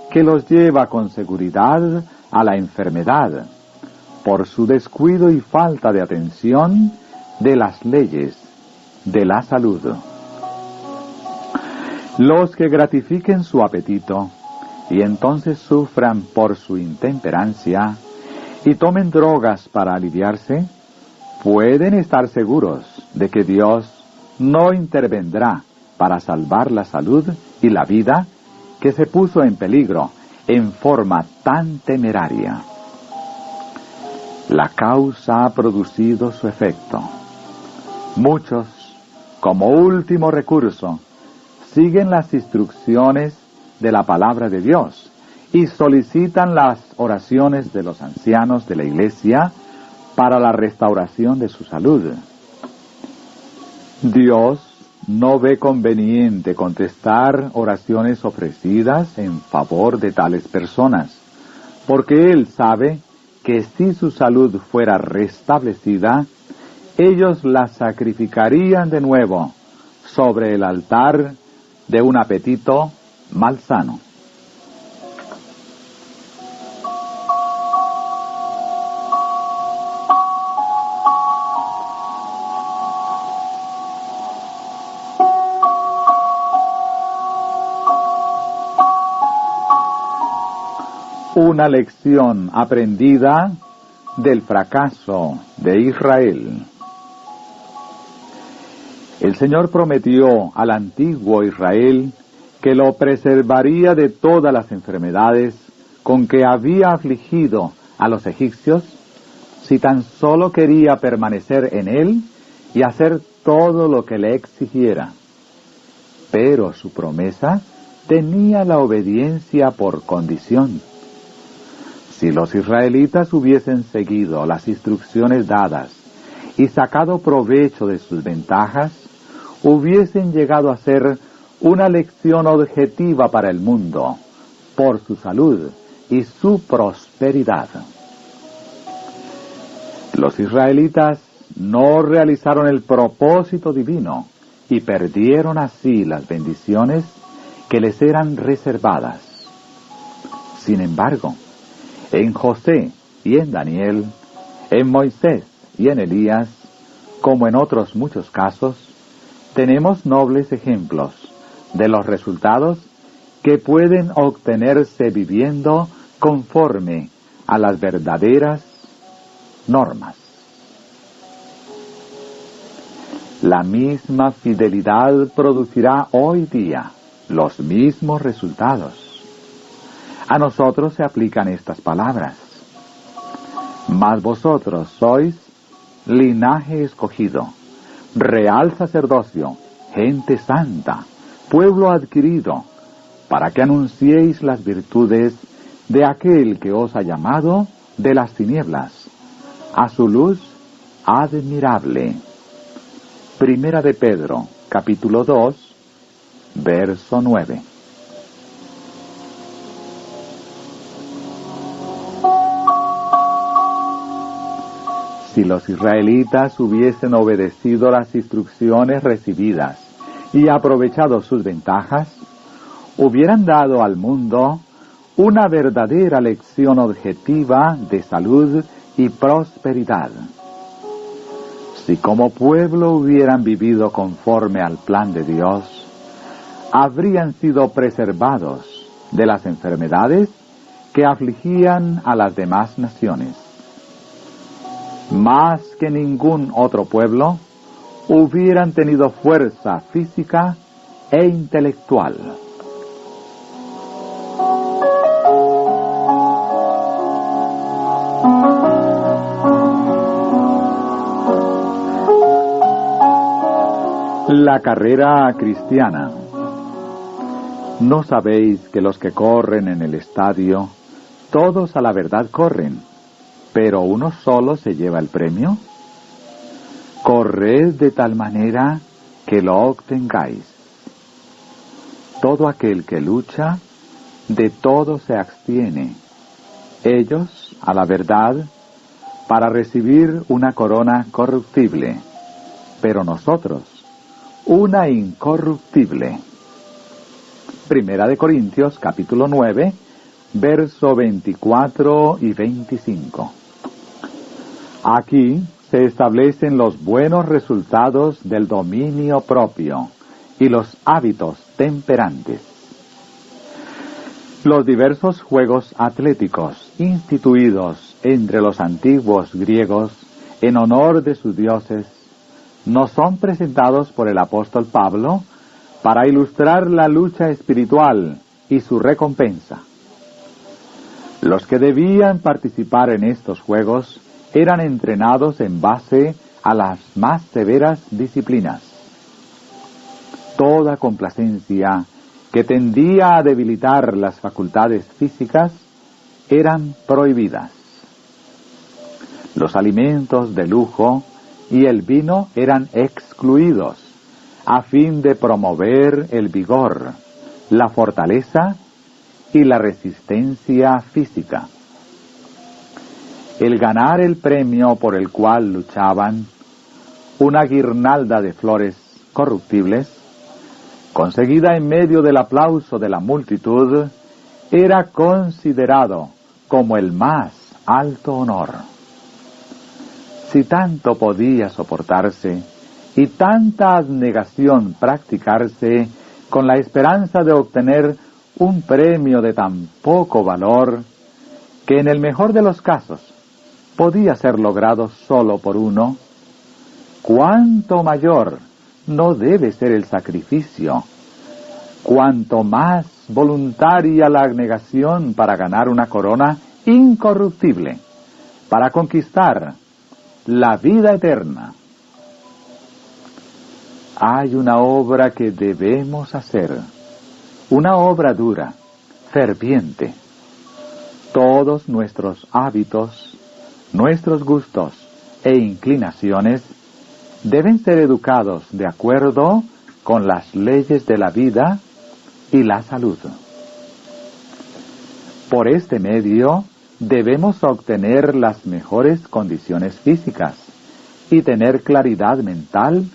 que los lleva con seguridad a la enfermedad, por su descuido y falta de atención de las leyes de la salud. Los que gratifiquen su apetito y entonces sufran por su intemperancia y tomen drogas para aliviarse, pueden estar seguros de que Dios no intervendrá para salvar la salud y la vida que se puso en peligro en forma tan temeraria. La causa ha producido su efecto. Muchos, como último recurso, siguen las instrucciones de la palabra de Dios y solicitan las oraciones de los ancianos de la Iglesia para la restauración de su salud. Dios no ve conveniente contestar oraciones ofrecidas en favor de tales personas, porque Él sabe que si su salud fuera restablecida, ellos la sacrificarían de nuevo sobre el altar de un apetito malsano. Una lección aprendida del fracaso de Israel. El Señor prometió al antiguo Israel que lo preservaría de todas las enfermedades con que había afligido a los egipcios, si tan solo quería permanecer en él y hacer todo lo que le exigiera. Pero su promesa tenía la obediencia por condición. Si los israelitas hubiesen seguido las instrucciones dadas y sacado provecho de sus ventajas, hubiesen llegado a ser una lección objetiva para el mundo, por su salud y su prosperidad. Los israelitas no realizaron el propósito divino y perdieron así las bendiciones que les eran reservadas. Sin embargo, en José y en Daniel, en Moisés y en Elías, como en otros muchos casos, tenemos nobles ejemplos de los resultados que pueden obtenerse viviendo conforme a las verdaderas normas. La misma fidelidad producirá hoy día los mismos resultados. A nosotros se aplican estas palabras: mas vosotros sois linaje escogido, real sacerdocio, gente santa, pueblo adquirido, para que anunciéis las virtudes de aquel que os ha llamado de las tinieblas a su luz admirable. Primera de Pedro, capítulo 2, verso 9. Si los israelitas hubiesen obedecido las instrucciones recibidas y aprovechado sus ventajas, hubieran dado al mundo una verdadera lección objetiva de salud y prosperidad. Si como pueblo hubieran vivido conforme al plan de Dios, habrían sido preservados de las enfermedades que afligían a las demás naciones. Más que ningún otro pueblo, hubieran tenido fuerza física e intelectual. La carrera cristiana. ¿No sabéis que los que corren en el estadio, todos a la verdad corren, pero uno solo se lleva el premio? Corred de tal manera que lo obtengáis. Todo aquel que lucha, de todo se abstiene. Ellos, a la verdad, para recibir una corona corruptible, pero nosotros, una incorruptible. Primera de Corintios, capítulo 9, verso 24 y 25. Aquí se establecen los buenos resultados del dominio propio y los hábitos temperantes. Los diversos juegos atléticos instituidos entre los antiguos griegos en honor de sus dioses nos son presentados por el apóstol Pablo para ilustrar la lucha espiritual y su recompensa. Los que debían participar en estos juegos eran entrenados en base a las más severas disciplinas. Toda complacencia que tendía a debilitar las facultades físicas eran prohibidas. Los alimentos de lujo y el vino eran excluidos a fin de promover el vigor, la fortaleza y la resistencia física. El ganar el premio por el cual luchaban, una guirnalda de flores corruptibles, conseguida en medio del aplauso de la multitud, era considerado como el más alto honor. Si tanto podía soportarse y tanta abnegación practicarse con la esperanza de obtener un premio de tan poco valor, que en el mejor de los casos podía ser logrado solo por uno, ¿cuánto mayor no debe ser el sacrificio? Cuanto más voluntaria la abnegación para ganar una corona incorruptible, para conquistar la vida eterna. Hay una obra que debemos hacer, una obra dura, ferviente. Todos nuestros hábitos, nuestros gustos e inclinaciones deben ser educados de acuerdo con las leyes de la vida y la salud. Por este medio debemos obtener las mejores condiciones físicas y tener claridad mental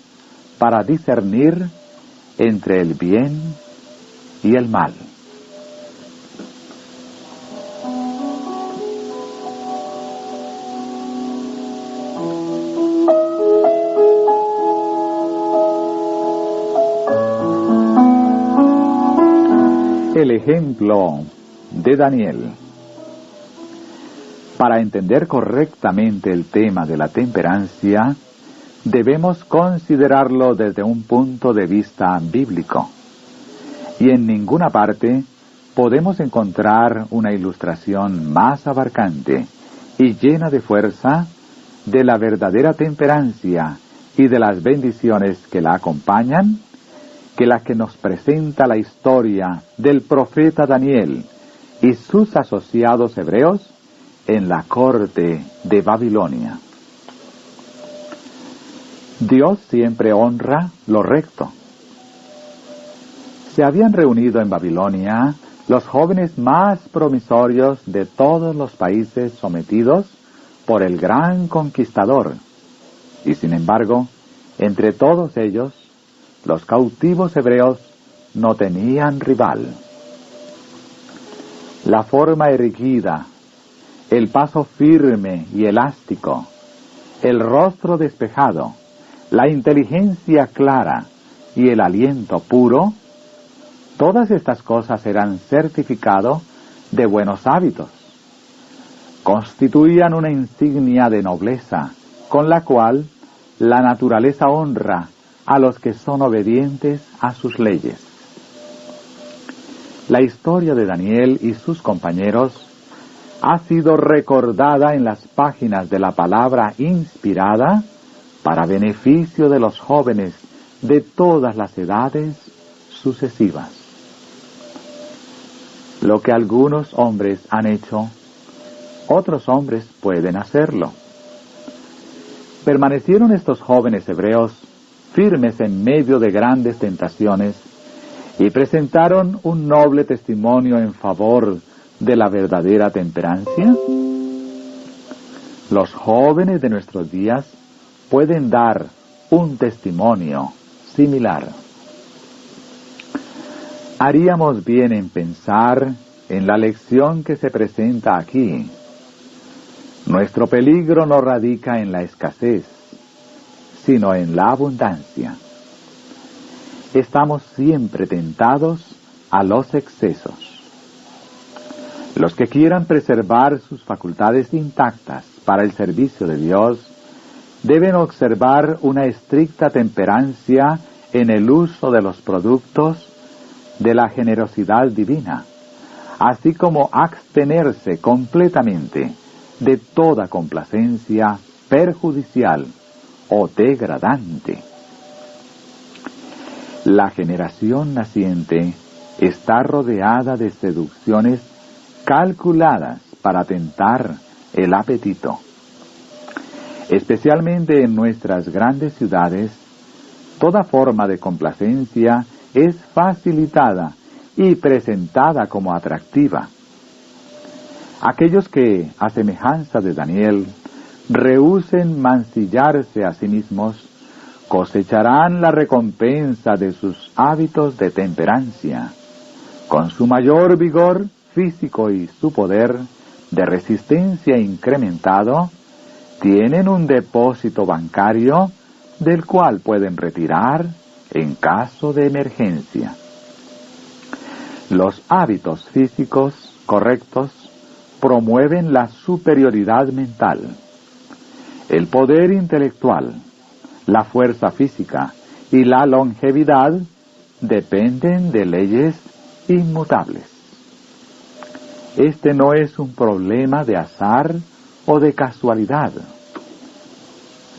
para discernir entre el bien y el mal. El ejemplo de Daniel. Para entender correctamente el tema de la temperancia, debemos considerarlo desde un punto de vista bíblico. Y en ninguna parte podemos encontrar una ilustración más abarcante y llena de fuerza de la verdadera temperancia y de las bendiciones que la acompañan, que la que nos presenta la historia del profeta Daniel y sus asociados hebreos en la corte de Babilonia. Dios siempre honra lo recto. Se habían reunido en Babilonia los jóvenes más promisorios de todos los países sometidos por el gran conquistador, y sin embargo, entre todos ellos, los cautivos hebreos no tenían rival. La forma erguida, el paso firme y elástico, el rostro despejado, la inteligencia clara y el aliento puro, todas estas cosas eran certificado de buenos hábitos. Constituían una insignia de nobleza, con la cual la naturaleza honra a los que son obedientes a sus leyes. La historia de Daniel y sus compañeros ha sido recordada en las páginas de la palabra inspirada para beneficio de los jóvenes de todas las edades sucesivas. Lo que algunos hombres han hecho, otros hombres pueden hacerlo. Permanecieron estos jóvenes hebreos firmes en medio de grandes tentaciones, y presentaron un noble testimonio en favor de la verdadera temperancia. Los jóvenes de nuestros días pueden dar un testimonio similar. Haríamos bien en pensar en la lección que se presenta aquí. Nuestro peligro no radica en la escasez, sino en la abundancia. Estamos siempre tentados a los excesos. Los que quieran preservar sus facultades intactas para el servicio de Dios deben observar una estricta temperancia en el uso de los productos de la generosidad divina, así como abstenerse completamente de toda complacencia perjudicial o degradante. La generación naciente está rodeada de seducciones calculadas para tentar el apetito. Especialmente en nuestras grandes ciudades, toda forma de complacencia es facilitada y presentada como atractiva. Aquellos que, a semejanza de Daniel, rehúsen mancillarse a sí mismos, cosecharán la recompensa de sus hábitos de temperancia. Con su mayor vigor físico y su poder de resistencia incrementado, tienen un depósito bancario del cual pueden retirar en caso de emergencia. Los hábitos físicos correctos promueven la superioridad mental. El poder intelectual, la fuerza física y la longevidad dependen de leyes inmutables. Este no es un problema de azar o de casualidad.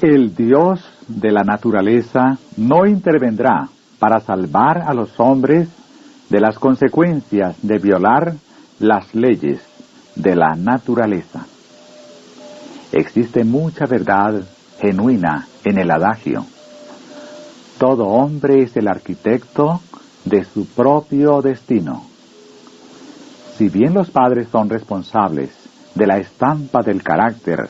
El Dios de la naturaleza no intervendrá para salvar a los hombres de las consecuencias de violar las leyes de la naturaleza. Existe mucha verdad genuina en el adagio: todo hombre es el arquitecto de su propio destino. Si bien los padres son responsables de la estampa del carácter,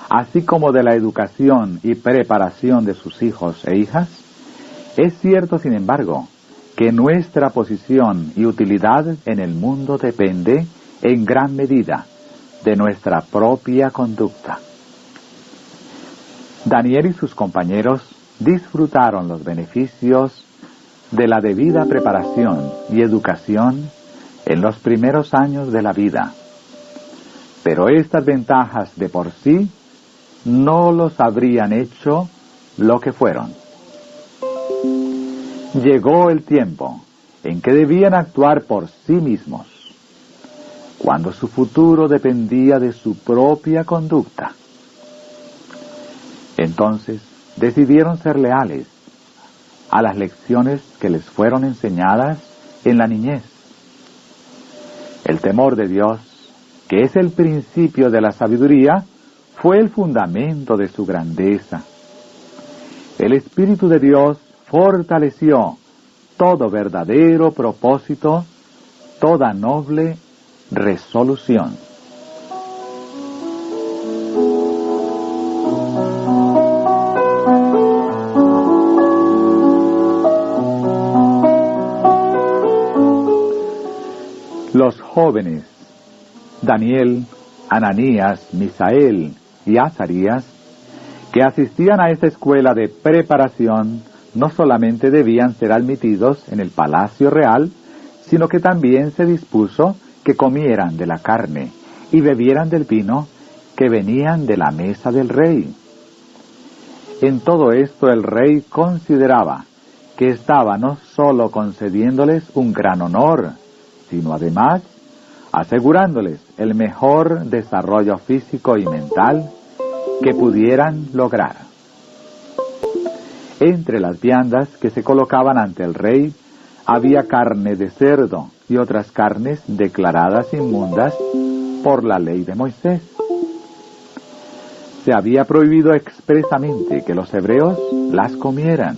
así como de la educación y preparación de sus hijos e hijas, Es cierto, sin embargo, que nuestra posición y utilidad en el mundo depende, en gran medida, de nuestra propia conducta. Daniel y sus compañeros disfrutaron los beneficios de la debida preparación y educación en los primeros años de la vida. Pero estas ventajas de por sí no los habrían hecho lo que fueron. Llegó el tiempo en que debían actuar por sí mismos, cuando su futuro dependía de su propia conducta. Entonces decidieron ser leales a las lecciones que les fueron enseñadas en la niñez. El temor de Dios, que es el principio de la sabiduría, fue el fundamento de su grandeza. El Espíritu de Dios fortaleció todo verdadero propósito, toda noble resolución. Los jóvenes Daniel, Ananías, Misael y Azarías, que asistían a esta escuela de preparación, no solamente debían ser admitidos en el palacio real, sino que también se dispuso que comieran de la carne y bebieran del vino que venían de la mesa del rey. En todo esto el rey consideraba que estaba no solo concediéndoles un gran honor, sino además asegurándoles el mejor desarrollo físico y mental que pudieran lograr. Entre las viandas que se colocaban ante el rey había carne de cerdo y otras carnes declaradas inmundas por la ley de Moisés. Se había prohibido expresamente que los hebreos las comieran.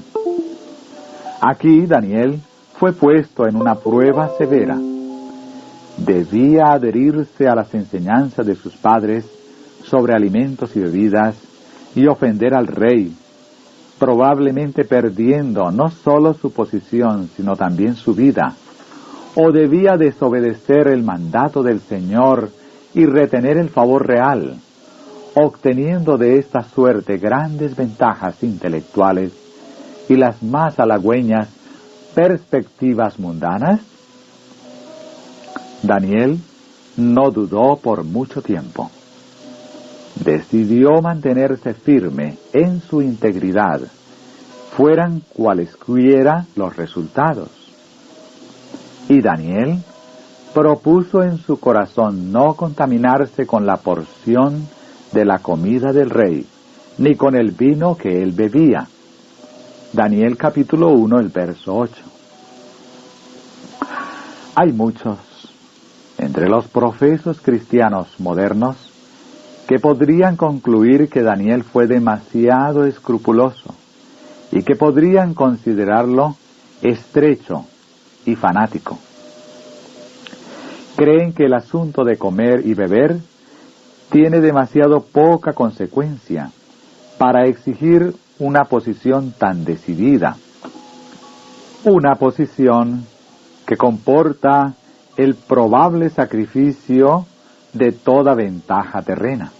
Aquí Daniel fue puesto en una prueba severa. Debía adherirse a las enseñanzas de sus padres sobre alimentos y bebidas y ofender al rey, probablemente perdiendo no solo su posición, sino también su vida, o debía desobedecer el mandato del Señor y retener el favor real, obteniendo de esta suerte grandes ventajas intelectuales y las más halagüeñas perspectivas mundanas. Daniel no dudó por mucho tiempo. Decidió mantenerse firme en su integridad, fueran cualesquiera los resultados. Y Daniel propuso en su corazón no contaminarse con la porción de la comida del rey, ni con el vino que él bebía. Daniel capítulo 1, el verso 8. Hay muchos entre los profesos cristianos modernos que podrían concluir que Daniel fue demasiado escrupuloso y que podrían considerarlo estrecho y fanático. Creen que el asunto de comer y beber tiene demasiado poca consecuencia para exigir una posición tan decidida, una posición que comporta el probable sacrificio de toda ventaja terrena.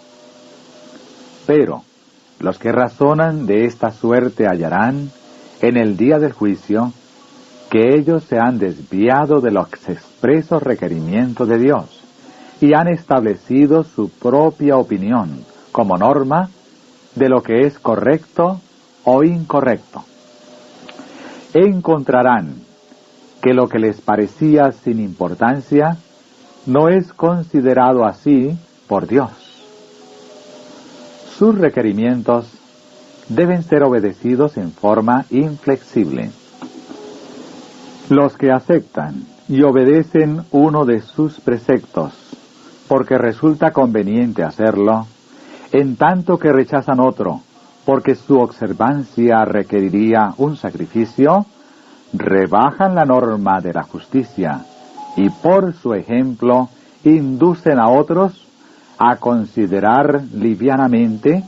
Pero los que razonan de esta suerte hallarán, en el día del juicio, que ellos se han desviado de los expresos requerimientos de Dios y han establecido su propia opinión como norma de lo que es correcto o incorrecto. Encontrarán que lo que les parecía sin importancia no es considerado así por Dios. Sus requerimientos deben ser obedecidos en forma inflexible. Los que aceptan y obedecen uno de sus preceptos porque resulta conveniente hacerlo, en tanto que rechazan otro porque su observancia requeriría un sacrificio, rebajan la norma de la justicia y por su ejemplo inducen a otros a considerar livianamente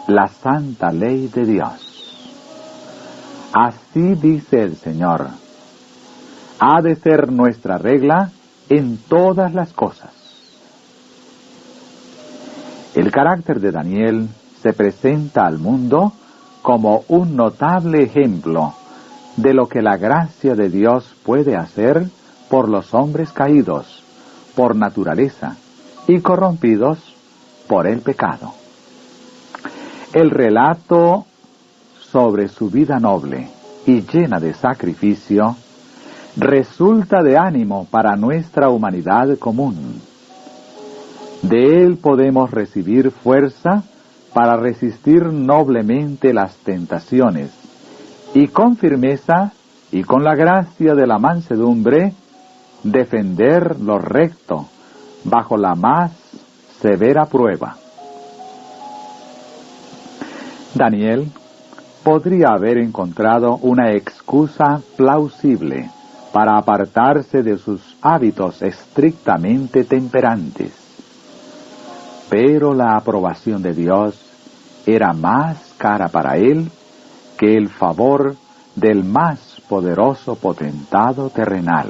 la santa ley de Dios. Así dice el Señor: ha de ser nuestra regla en todas las cosas. El carácter de Daniel se presenta al mundo como un notable ejemplo de lo que la gracia de Dios puede hacer por los hombres caídos, por naturaleza, y corrompidos por el pecado. El relato sobre su vida noble y llena de sacrificio resulta de ánimo para nuestra humanidad común. De él podemos recibir fuerza para resistir noblemente las tentaciones y con firmeza y con la gracia de la mansedumbre defender lo recto bajo la más severa prueba. Daniel podría haber encontrado una excusa plausible para apartarse de sus hábitos estrictamente temperantes. Pero la aprobación de Dios era más cara para él que el favor del más poderoso potentado terrenal,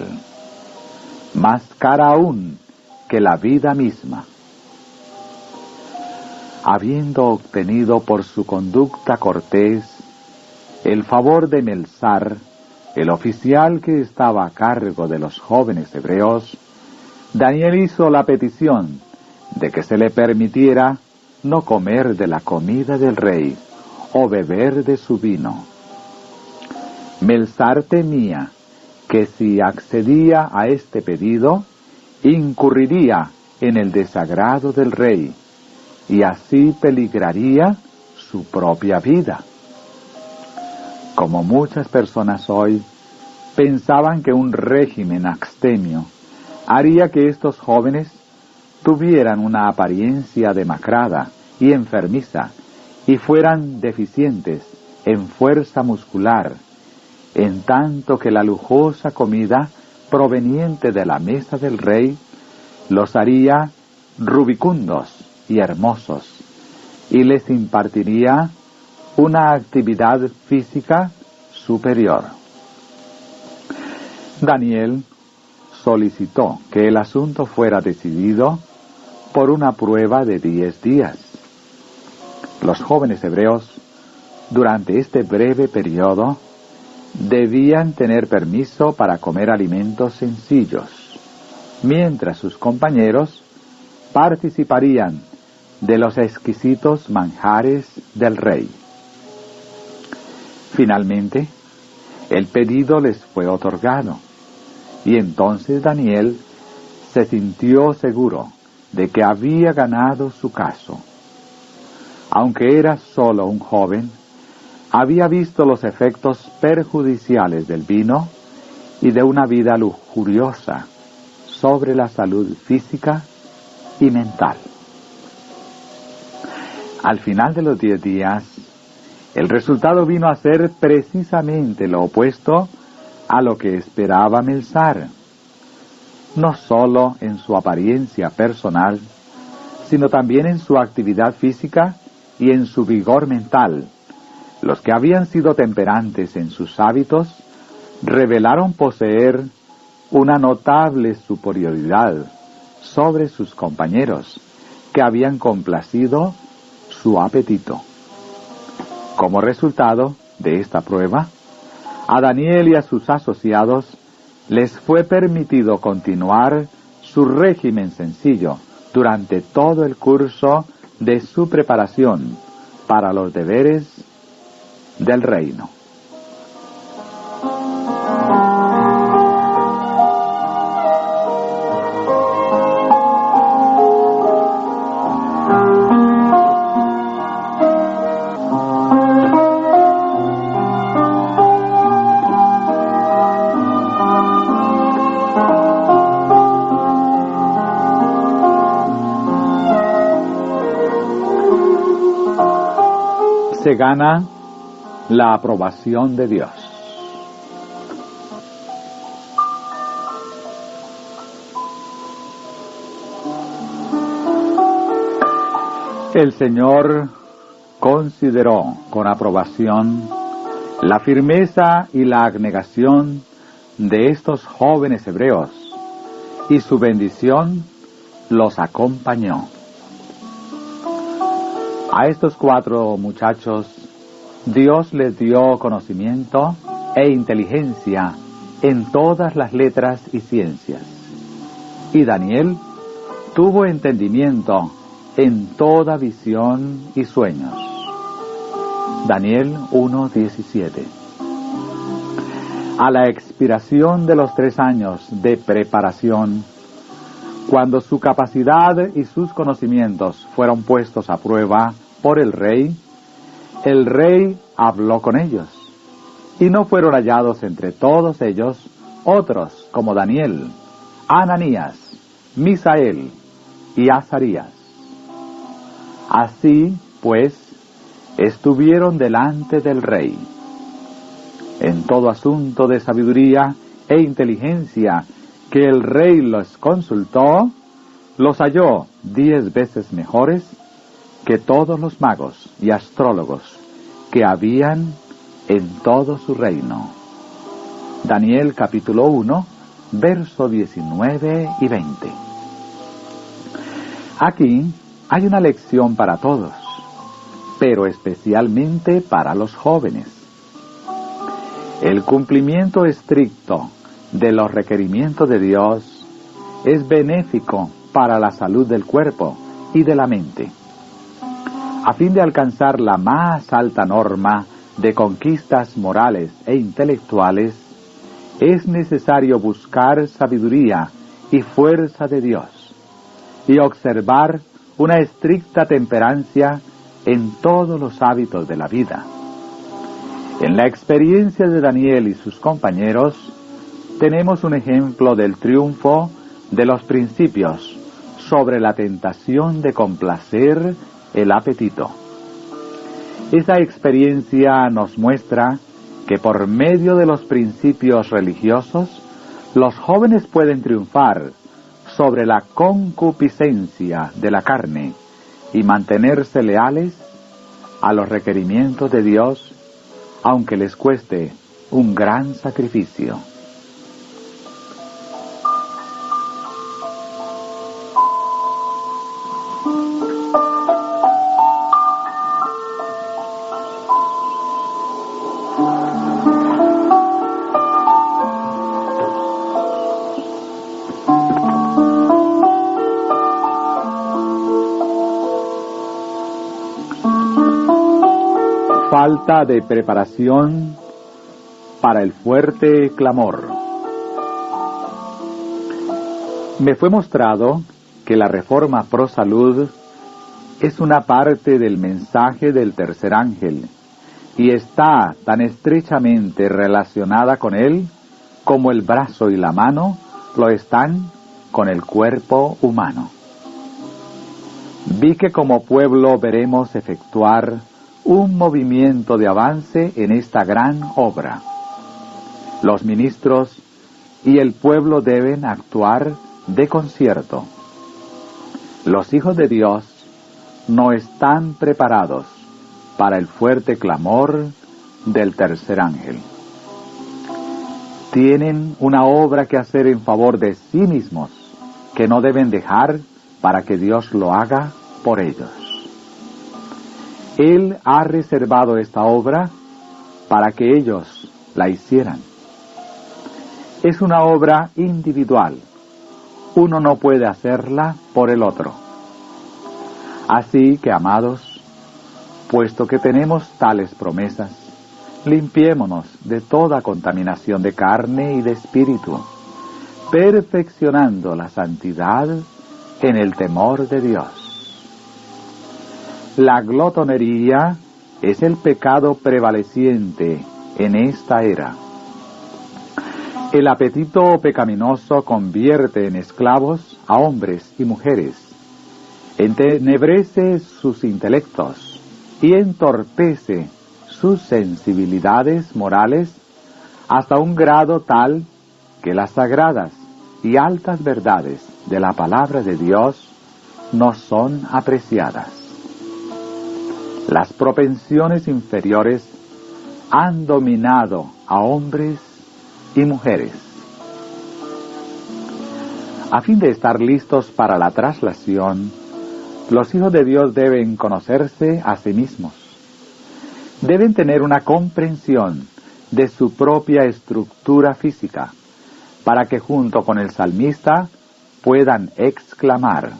más cara aún que la vida misma. Habiendo obtenido por su conducta cortés el favor de Melzar, el oficial que estaba a cargo de los jóvenes hebreos, Daniel hizo la petición de que se le permitiera no comer de la comida del rey o beber de su vino. Melzar temía que si accedía a este pedido, incurriría en el desagrado del rey y así peligraría su propia vida. Como muchas personas hoy pensaban que un régimen abstemio haría que estos jóvenes tuvieran una apariencia demacrada y enfermiza y fueran deficientes en fuerza muscular, en tanto que la lujosa comida proveniente de la mesa del rey los haría rubicundos y hermosos, y les impartiría una actividad física superior. Daniel solicitó que el asunto fuera decidido por una prueba de 10 días. Los jóvenes hebreos, durante este breve periodo, debían tener permiso para comer alimentos sencillos, mientras sus compañeros participarían de los exquisitos manjares del rey. Finalmente, el pedido les fue otorgado, y entonces Daniel se sintió seguro de que había ganado su caso. Aunque era solo un joven, había visto los efectos perjudiciales del vino y de una vida lujuriosa sobre la salud física y mental. Al final de los 10 días, el resultado vino a ser precisamente lo opuesto a lo que esperaba Melzar, no solo en su apariencia personal, sino también en su actividad física y en su vigor mental. Los que habían sido temperantes en sus hábitos revelaron poseer una notable superioridad sobre sus compañeros, que habían complacido su apetito. Como resultado de esta prueba, a Daniel y a sus asociados les fue permitido continuar su régimen sencillo durante todo el curso de su preparación para los deberes del reino. Se gana la aprobación de Dios. El Señor consideró con aprobación La firmeza y la abnegación de estos jóvenes hebreos y su bendición los acompañó. A estos 4 muchachos Dios les dio conocimiento e inteligencia en todas las letras y ciencias. Y Daniel tuvo entendimiento en toda visión y sueños. Daniel 1:17. A la expiración de los 3 años de preparación, cuando su capacidad y sus conocimientos fueron puestos a prueba por el rey habló con ellos, y no fueron hallados entre todos ellos otros como Daniel, Ananías, Misael y Azarías. Así, pues, estuvieron delante del rey. En todo asunto de sabiduría e inteligencia que el rey los consultó, los halló 10 veces mejores que todos los magos y astrólogos que habían en todo su reino. Daniel capítulo 1, verso 19 y 20. Aquí hay una lección para todos, pero especialmente para los jóvenes. El cumplimiento estricto de los requerimientos de Dios es benéfico para la salud del cuerpo y de la mente. A fin de alcanzar la más alta norma de conquistas morales e intelectuales, es necesario buscar sabiduría y fuerza de Dios, y observar una estricta temperancia en todos los hábitos de la vida. En la experiencia de Daniel y sus compañeros, tenemos un ejemplo del triunfo de los principios sobre la tentación de complacer el apetito. Esa experiencia nos muestra que por medio de los principios religiosos, los jóvenes pueden triunfar sobre la concupiscencia de la carne y mantenerse leales a los requerimientos de Dios, aunque les cueste un gran sacrificio. Falta de preparación para el fuerte clamor. Me fue mostrado que la reforma pro salud es una parte del mensaje del tercer ángel y está tan estrechamente relacionada con él como el brazo y la mano lo están con el cuerpo humano. Vi que como pueblo veremos efectuar un movimiento de avance en esta gran obra. Los ministros y el pueblo deben actuar de concierto. Los hijos de Dios no están preparados para el fuerte clamor del tercer ángel. Tienen una obra que hacer en favor de sí mismos, que no deben dejar para que Dios lo haga por ellos. Él ha reservado esta obra para que ellos la hicieran. Es una obra individual. Uno no puede hacerla por el otro. Así que, amados, puesto que tenemos tales promesas, limpiémonos de toda contaminación de carne y de espíritu, perfeccionando la santidad en el temor de Dios. La glotonería es el pecado prevaleciente en esta era. El apetito pecaminoso convierte en esclavos a hombres y mujeres, entenebrece sus intelectos y entorpece sus sensibilidades morales hasta un grado tal que las sagradas y altas verdades de la palabra de Dios no son apreciadas. Las propensiones inferiores han dominado a hombres y mujeres. A fin de estar listos para la traslación, los hijos de Dios deben conocerse a sí mismos. Deben tener una comprensión de su propia estructura física, para que junto con el salmista puedan exclamar: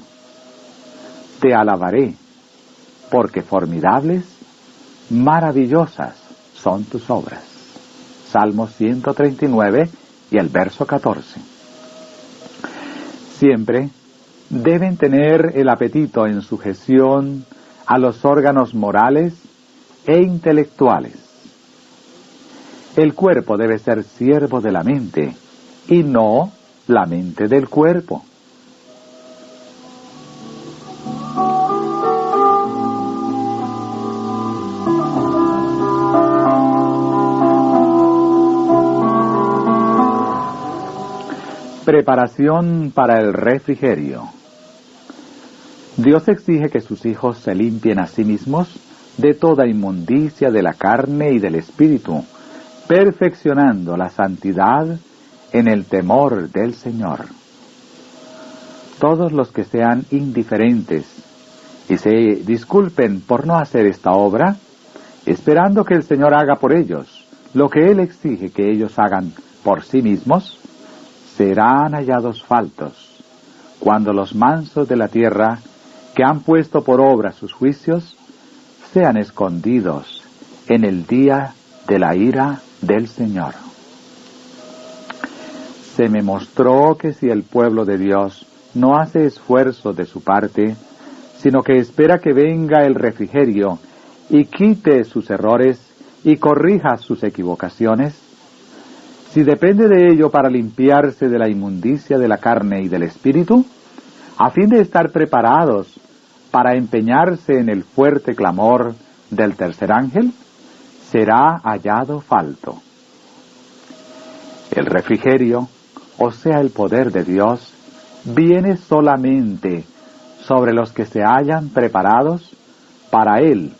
Te alabaré, porque formidables, maravillosas son tus obras. Salmo 139 y el verso 14. Siempre deben tener el apetito en sujeción a los órganos morales e intelectuales. El cuerpo debe ser siervo de la mente, y no la mente del cuerpo. Preparación para el refrigerio. Dios exige que sus hijos se limpien a sí mismos de toda inmundicia de la carne y del espíritu, perfeccionando la santidad en el temor del Señor. Todos los que sean indiferentes y se disculpen por no hacer esta obra, esperando que el Señor haga por ellos lo que Él exige que ellos hagan por sí mismos, serán hallados faltos cuando los mansos de la tierra, que han puesto por obra sus juicios, sean escondidos en el día de la ira del Señor. Se me mostró que si el pueblo de Dios no hace esfuerzo de su parte, sino que espera que venga el refrigerio y quite sus errores y corrija sus equivocaciones, si depende de ello para limpiarse de la inmundicia de la carne y del espíritu, a fin de estar preparados para empeñarse en el fuerte clamor del tercer ángel, será hallado falto. El refrigerio, o sea el poder de Dios, viene solamente sobre los que se hallan preparados para Él,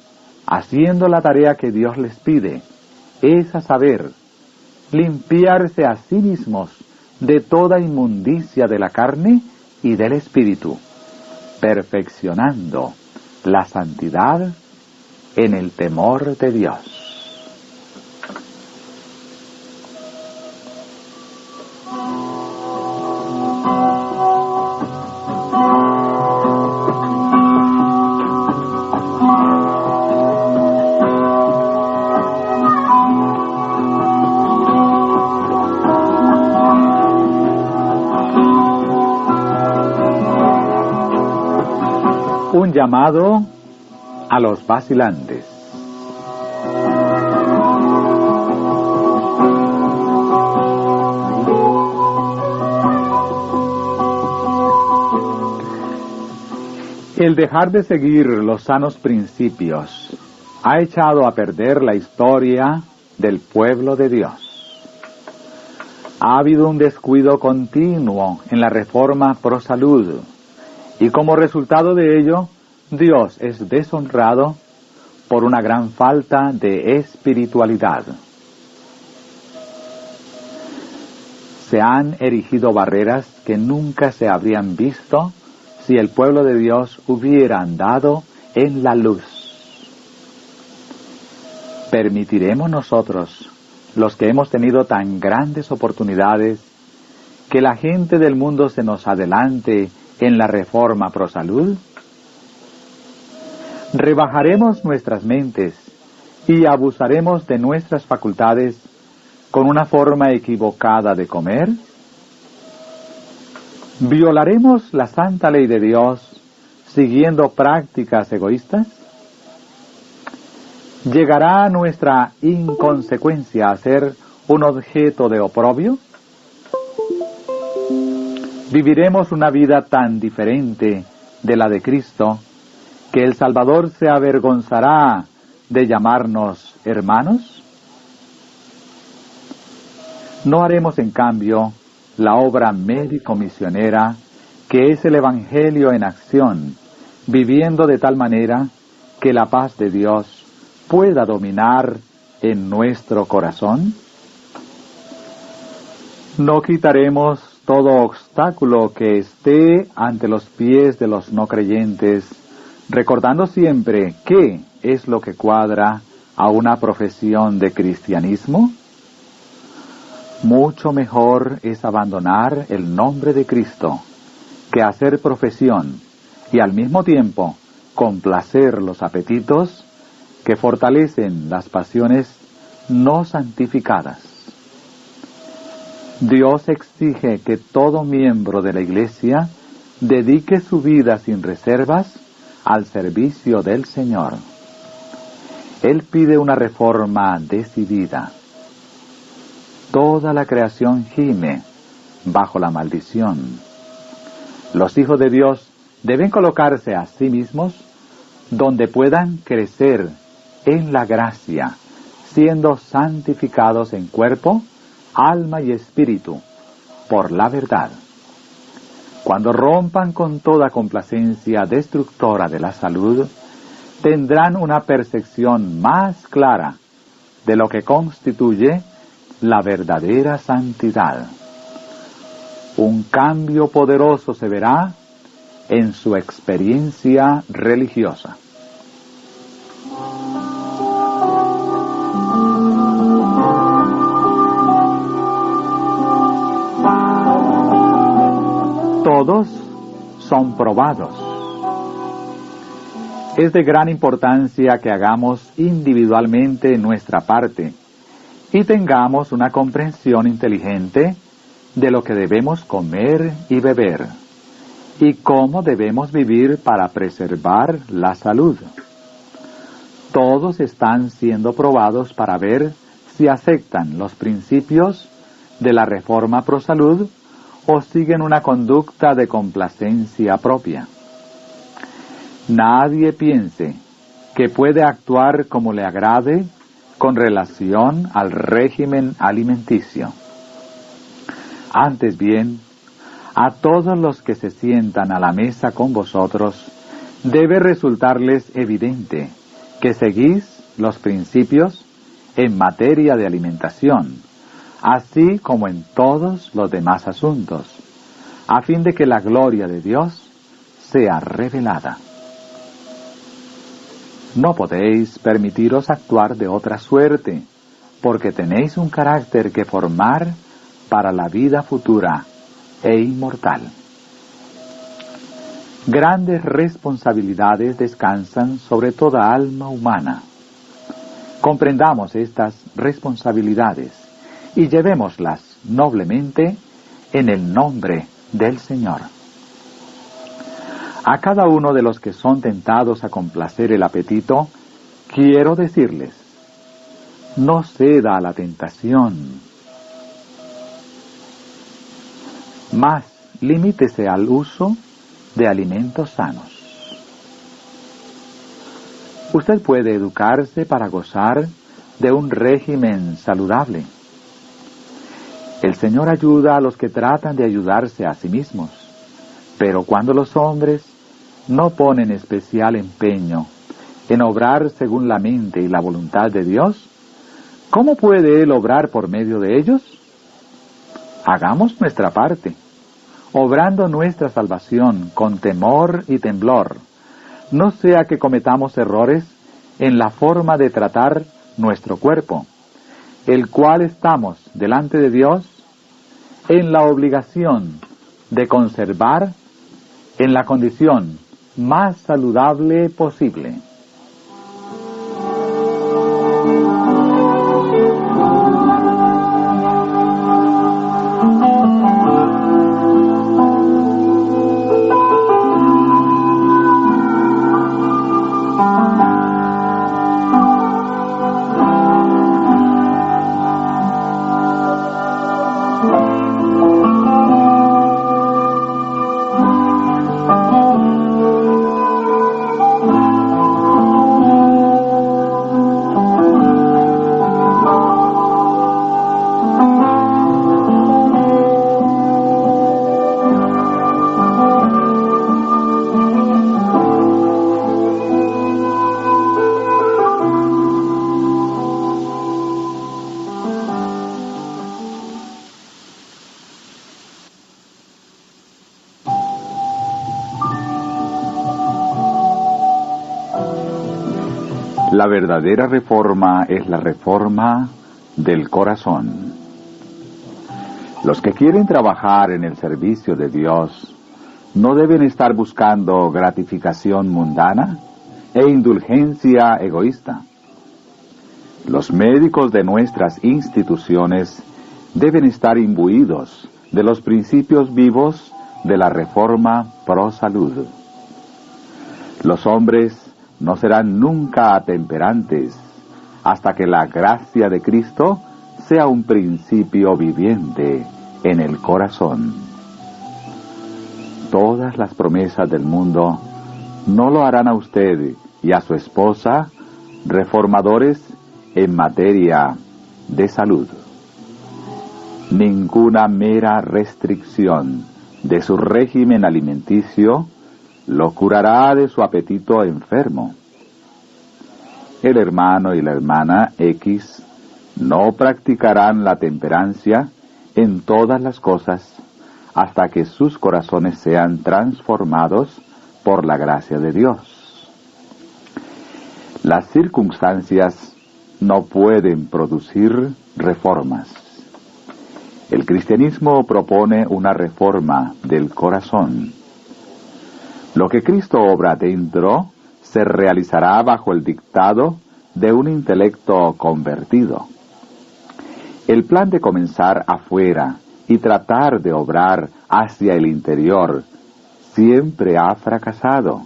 haciendo la tarea que Dios les pide, es a saber, limpiarse a sí mismos de toda inmundicia de la carne y del espíritu, perfeccionando la santidad en el temor de Dios. Un llamado a los vacilantes. El dejar de seguir los sanos principios ha echado a perder la historia del pueblo de Dios. Ha habido un descuido continuo en la reforma pro salud, y como resultado de ello, Dios es deshonrado por una gran falta de espiritualidad. Se han erigido barreras que nunca se habrían visto si el pueblo de Dios hubiera andado en la luz. ¿Permitiremos nosotros, los que hemos tenido tan grandes oportunidades, que la gente del mundo se nos adelante en la reforma pro salud? ¿Rebajaremos nuestras mentes y abusaremos de nuestras facultades con una forma equivocada de comer? ¿Violaremos la santa ley de Dios siguiendo prácticas egoístas? ¿Llegará nuestra inconsecuencia a ser un objeto de oprobio? ¿Viviremos una vida tan diferente de la de Cristo que el Salvador se avergonzará de llamarnos hermanos? ¿No haremos en cambio la obra médico-misionera que es el Evangelio en acción, viviendo de tal manera que la paz de Dios pueda dominar en nuestro corazón? No quitaremos todo obstáculo que esté ante los pies de los no creyentes, recordando siempre qué es lo que cuadra a una profesión de cristianismo. Mucho mejor es abandonar el nombre de Cristo que hacer profesión y al mismo tiempo complacer los apetitos que fortalecen las pasiones no santificadas. Dios exige que todo miembro de la Iglesia dedique su vida sin reservas al servicio del Señor. Él pide una reforma decidida. Toda la creación gime bajo la maldición. Los hijos de Dios deben colocarse a sí mismos donde puedan crecer en la gracia, siendo santificados en cuerpo, alma y espíritu, por la verdad. Cuando rompan con toda complacencia destructora de la salud, tendrán una percepción más clara de lo que constituye la verdadera santidad. Un cambio poderoso se verá en su experiencia religiosa. Todos son probados. Es de gran importancia que hagamos individualmente nuestra parte y tengamos una comprensión inteligente de lo que debemos comer y beber y cómo debemos vivir para preservar la salud. Todos están siendo probados para ver si aceptan los principios de la reforma pro salud o siguen una conducta de complacencia propia. Nadie piense que puede actuar como le agrade con relación al régimen alimenticio. Antes bien, a todos los que se sientan a la mesa con vosotros, debe resultarles evidente que seguís los principios en materia de alimentación, así como en todos los demás asuntos, a fin de que la gloria de Dios sea revelada. No podéis permitiros actuar de otra suerte, porque tenéis un carácter que formar para la vida futura e inmortal. Grandes responsabilidades descansan sobre toda alma humana. Comprendamos estas responsabilidades y llevémoslas noblemente en el nombre del Señor. A cada uno de los que son tentados a complacer el apetito, quiero decirles, no ceda a la tentación, mas limítese al uso de alimentos sanos. Usted puede educarse para gozar de un régimen saludable. El Señor ayuda a los que tratan de ayudarse a sí mismos, pero cuando los hombres no ponen especial empeño en obrar según la mente y la voluntad de Dios, ¿cómo puede Él obrar por medio de ellos? Hagamos nuestra parte, obrando nuestra salvación con temor y temblor, no sea que cometamos errores en la forma de tratar nuestro cuerpo, el cual estamos delante de Dios en la obligación de conservar en la condición más saludable posible. La verdadera reforma es la reforma del corazón. Los que quieren trabajar en el servicio de Dios no deben estar buscando gratificación mundana e indulgencia egoísta. Los médicos de nuestras instituciones deben estar imbuidos de los principios vivos de la reforma pro salud. Los hombres no serán nunca atemperantes hasta que la gracia de Cristo sea un principio viviente en el corazón. Todas las promesas del mundo no lo harán a usted y a su esposa reformadores en materia de salud. Ninguna mera restricción de su régimen alimenticio lo curará de su apetito enfermo. El hermano y la hermana X no practicarán la temperancia en todas las cosas hasta que sus corazones sean transformados por la gracia de Dios. Las circunstancias no pueden producir reformas. El cristianismo propone una reforma del corazón. Lo que Cristo obra dentro se realizará bajo el dictado de un intelecto convertido. El plan de comenzar afuera y tratar de obrar hacia el interior siempre ha fracasado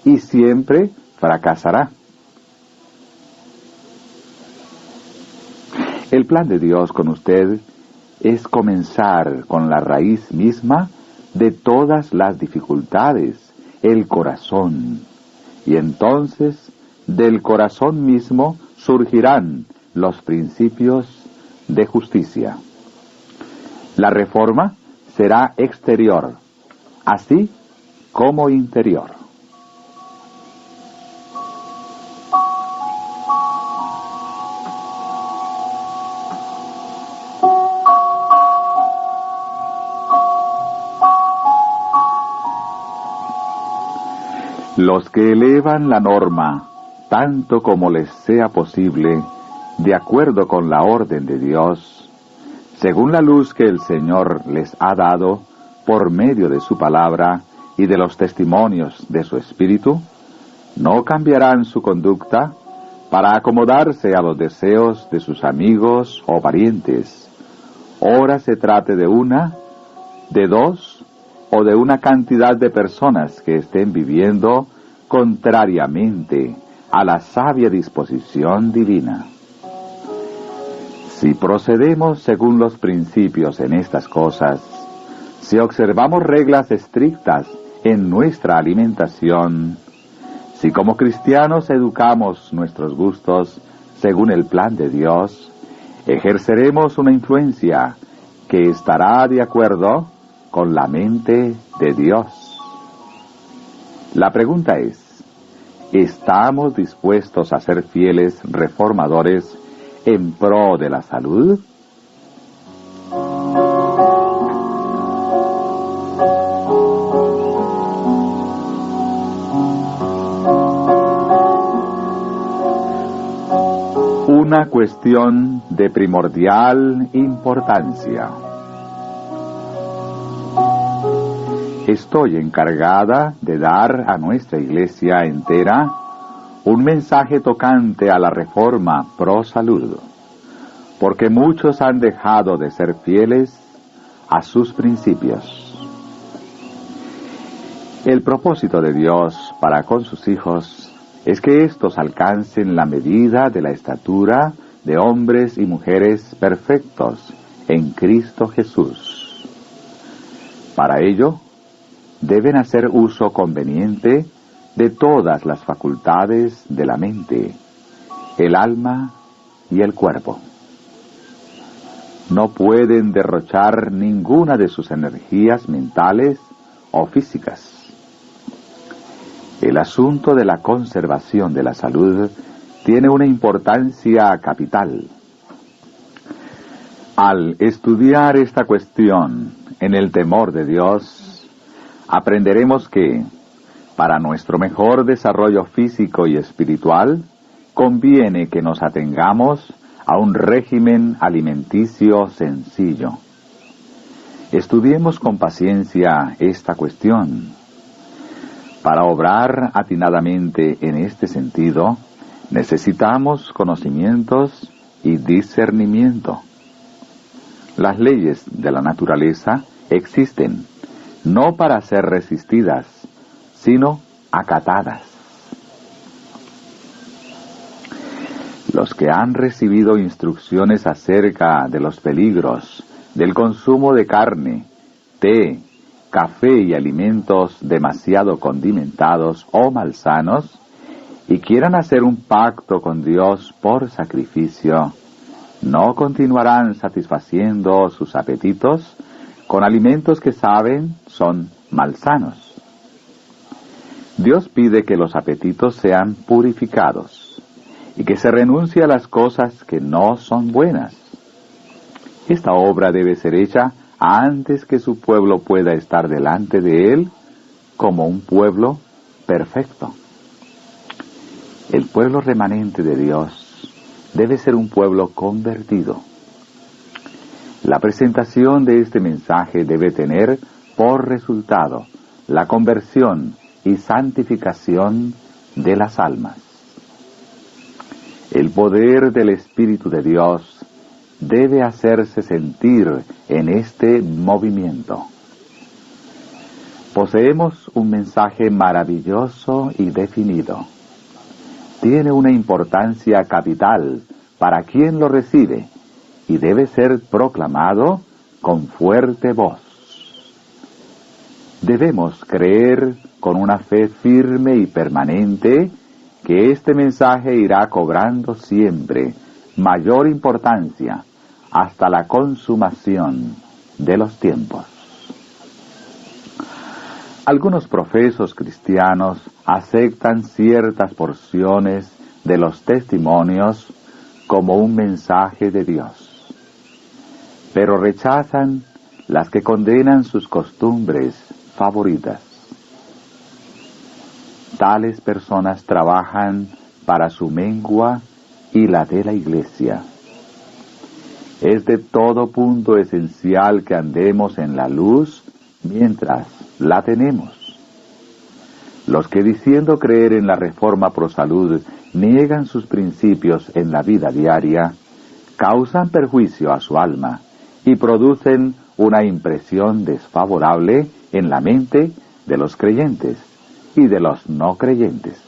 y siempre fracasará. El plan de Dios con usted es comenzar con la raíz misma de todas las dificultades, el corazón, y entonces del corazón mismo surgirán los principios de justicia. La reforma será exterior, así como interior. Los que elevan la norma, tanto como les sea posible, de acuerdo con la orden de Dios, según la luz que el Señor les ha dado por medio de su palabra y de los testimonios de su Espíritu, no cambiarán su conducta para acomodarse a los deseos de sus amigos o parientes, ora se trate de una, de dos o de una cantidad de personas que estén viviendo contrariamente a la sabia disposición divina. Si procedemos según los principios en estas cosas, si observamos reglas estrictas en nuestra alimentación, si como cristianos educamos nuestros gustos según el plan de Dios, ejerceremos una influencia que estará de acuerdo con la mente de Dios. La pregunta es, ¿estamos dispuestos a ser fieles reformadores en pro de la salud? Una cuestión de primordial importancia. Estoy encargada de dar a nuestra iglesia entera un mensaje tocante a la reforma pro salud, porque muchos han dejado de ser fieles a sus principios. El propósito de Dios para con sus hijos es que éstos alcancen la medida de la estatura de hombres y mujeres perfectos en Cristo Jesús. Para ello, deben hacer uso conveniente de todas las facultades de la mente, el alma y el cuerpo. No pueden derrochar ninguna de sus energías mentales o físicas. El asunto de la conservación de la salud tiene una importancia capital. Al estudiar esta cuestión en el temor de Dios, aprenderemos que, para nuestro mejor desarrollo físico y espiritual, conviene que nos atengamos a un régimen alimenticio sencillo. Estudiemos con paciencia esta cuestión. Para obrar atinadamente en este sentido, necesitamos conocimientos y discernimiento. Las leyes de la naturaleza existen, no para ser resistidas, sino acatadas. Los que han recibido instrucciones acerca de los peligros del consumo de carne, té, café y alimentos demasiado condimentados o malsanos, y quieran hacer un pacto con Dios por sacrificio, no continuarán satisfaciendo sus apetitos con alimentos que saben son malsanos. Dios pide que los apetitos sean purificados y que se renuncie a las cosas que no son buenas. Esta obra debe ser hecha antes que su pueblo pueda estar delante de Él como un pueblo perfecto. El pueblo remanente de Dios debe ser un pueblo convertido. La presentación de este mensaje debe tener por resultado la conversión y santificación de las almas. El poder del Espíritu de Dios debe hacerse sentir en este movimiento. Poseemos un mensaje maravilloso y definido. Tiene una importancia capital para quien lo recibe y debe ser proclamado con fuerte voz. Debemos creer con una fe firme y permanente que este mensaje irá cobrando siempre mayor importancia hasta la consumación de los tiempos. Algunos profesos cristianos aceptan ciertas porciones de los testimonios como un mensaje de Dios, pero rechazan las que condenan sus costumbres favoritas. Tales personas trabajan para su mengua y la de la Iglesia. Es de todo punto esencial que andemos en la luz mientras la tenemos. Los que diciendo creer en la reforma pro salud niegan sus principios en la vida diaria, causan perjuicio a su alma y producen una impresión desfavorable en la mente de los creyentes y de los no creyentes.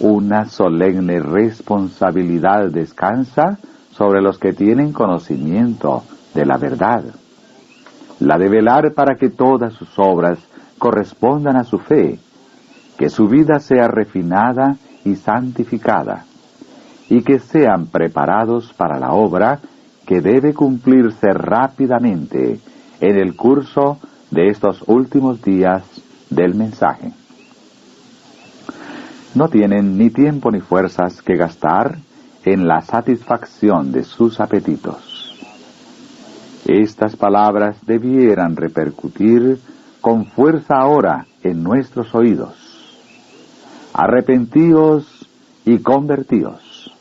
Una solemne responsabilidad descansa sobre los que tienen conocimiento de la verdad, la de velar para que todas sus obras correspondan a su fe, que su vida sea refinada y santificada, y que sean preparados para la obra que debe cumplirse rápidamente en el curso de estos últimos días del mensaje. No tienen ni tiempo ni fuerzas que gastar en la satisfacción de sus apetitos. Estas palabras debieran repercutir con fuerza ahora en nuestros oídos. Arrepentíos y convertíos,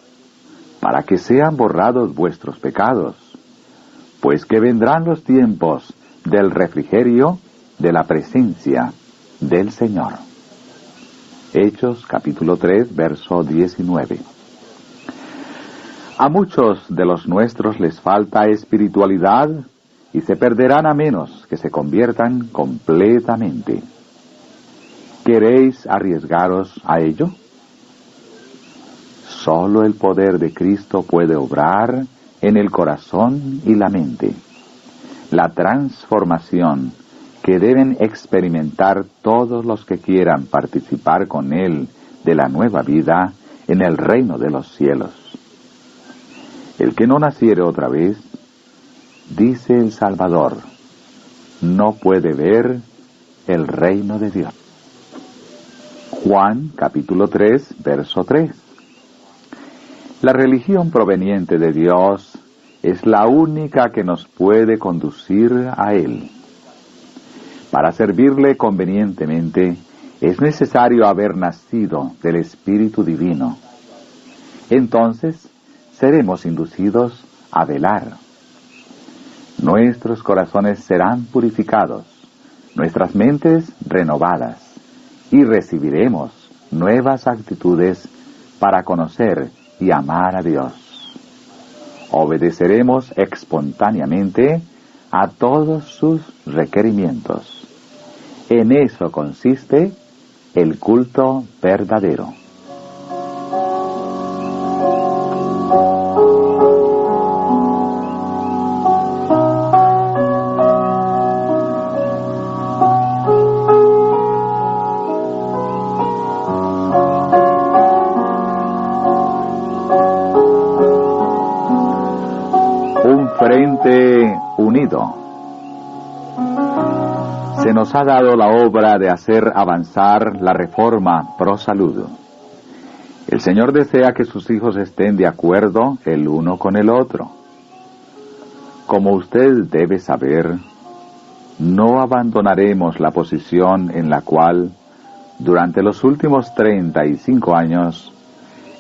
para que sean borrados vuestros pecados, pues que vendrán los tiempos del refrigerio de la presencia del Señor. Hechos capítulo 3, verso 19. A muchos de los nuestros les falta espiritualidad y se perderán a menos que se conviertan completamente. ¿Queréis arriesgaros a ello? Solo el poder de Cristo puede obrar en el corazón y la mente. La transformación que deben experimentar todos los que quieran participar con Él de la nueva vida en el reino de los cielos. El que no naciere otra vez, dice el Salvador, no puede ver el reino de Dios. Juan capítulo 3, verso 3. La religión proveniente de Dios es la única que nos puede conducir a Él. Para servirle convenientemente, es necesario haber nacido del Espíritu Divino, entonces seremos inducidos a velar. Nuestros corazones serán purificados, nuestras mentes renovadas, y recibiremos nuevas actitudes para conocer y amar a Dios. Obedeceremos espontáneamente a todos sus requerimientos. En eso consiste el culto verdadero. Frente unido. Se nos ha dado la obra de hacer avanzar la reforma pro salud. El Señor desea que sus hijos estén de acuerdo el uno con el otro. Como usted debe saber, no abandonaremos la posición en la cual, durante los últimos 35 años,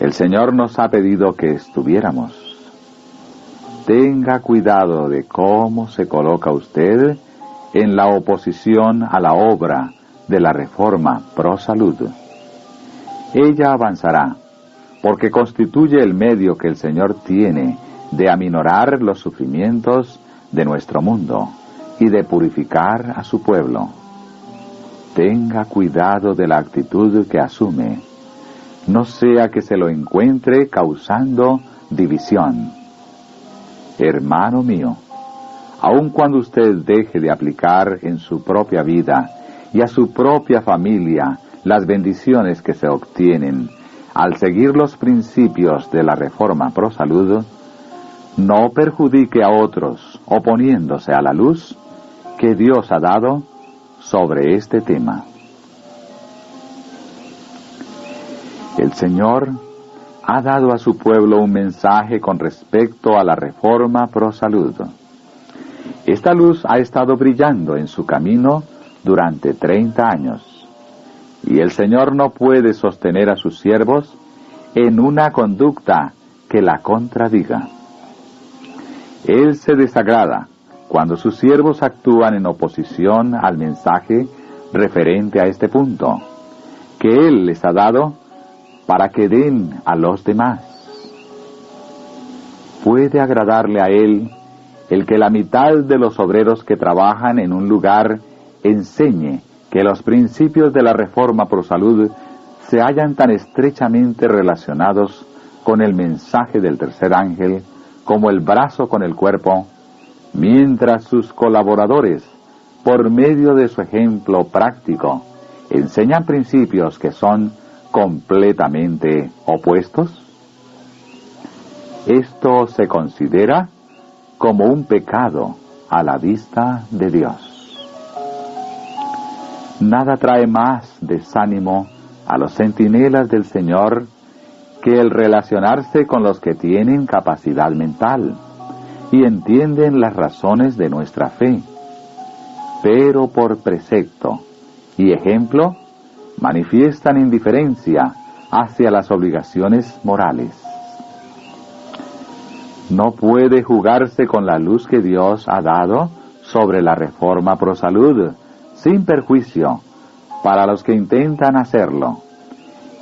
el Señor nos ha pedido que estuviéramos. Tenga cuidado de cómo se coloca usted en la oposición a la obra de la reforma pro salud. Ella avanzará, porque constituye el medio que el Señor tiene de aminorar los sufrimientos de nuestro mundo y de purificar a su pueblo. Tenga cuidado de la actitud que asume, no sea que se lo encuentre causando división. Hermano mío, aun cuando usted deje de aplicar en su propia vida y a su propia familia las bendiciones que se obtienen al seguir los principios de la reforma pro salud, no perjudique a otros oponiéndose a la luz que Dios ha dado sobre este tema. El Señor ha dado a su pueblo un mensaje con respecto a la reforma pro salud. Esta luz ha estado brillando en su camino durante 30 años, y el Señor no puede sostener a sus siervos en una conducta que la contradiga. Él se desagrada cuando sus siervos actúan en oposición al mensaje referente a este punto, que Él les ha dado para que den a los demás. Puede agradarle a Él el que la mitad de los obreros que trabajan en un lugar enseñe que los principios de la reforma pro salud se hallan tan estrechamente relacionados con el mensaje del tercer ángel como el brazo con el cuerpo, mientras sus colaboradores, por medio de su ejemplo práctico, enseñan principios que son completamente opuestos? Esto se considera como un pecado a la vista de Dios. Nada trae más desánimo a los centinelas del Señor que el relacionarse con los que tienen capacidad mental y entienden las razones de nuestra fe, pero por precepto y ejemplo manifiestan indiferencia hacia las obligaciones morales. No puede jugarse con la luz que Dios ha dado sobre la reforma pro salud, sin perjuicio para los que intentan hacerlo,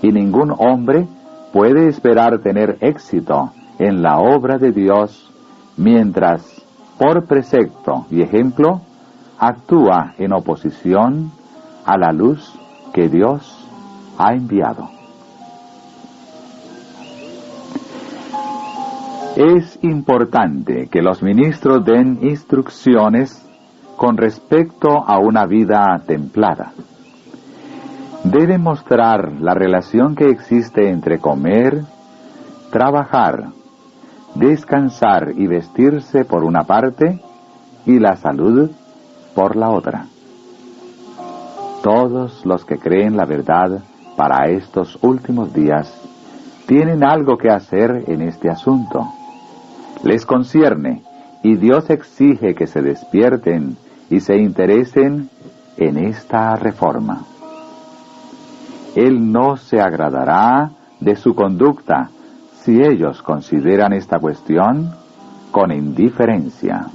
y ningún hombre puede esperar tener éxito en la obra de Dios mientras, por precepto y ejemplo, actúa en oposición a la luz que Dios ha enviado. Es importante que los ministros den instrucciones con respecto a una vida templada. Deben mostrar la relación que existe entre comer, trabajar, descansar y vestirse por una parte y la salud por la otra. Todos los que creen la verdad para estos últimos días tienen algo que hacer en este asunto. Les concierne y Dios exige que se despierten y se interesen en esta reforma. Él no se agradará de su conducta si ellos consideran esta cuestión con indiferencia.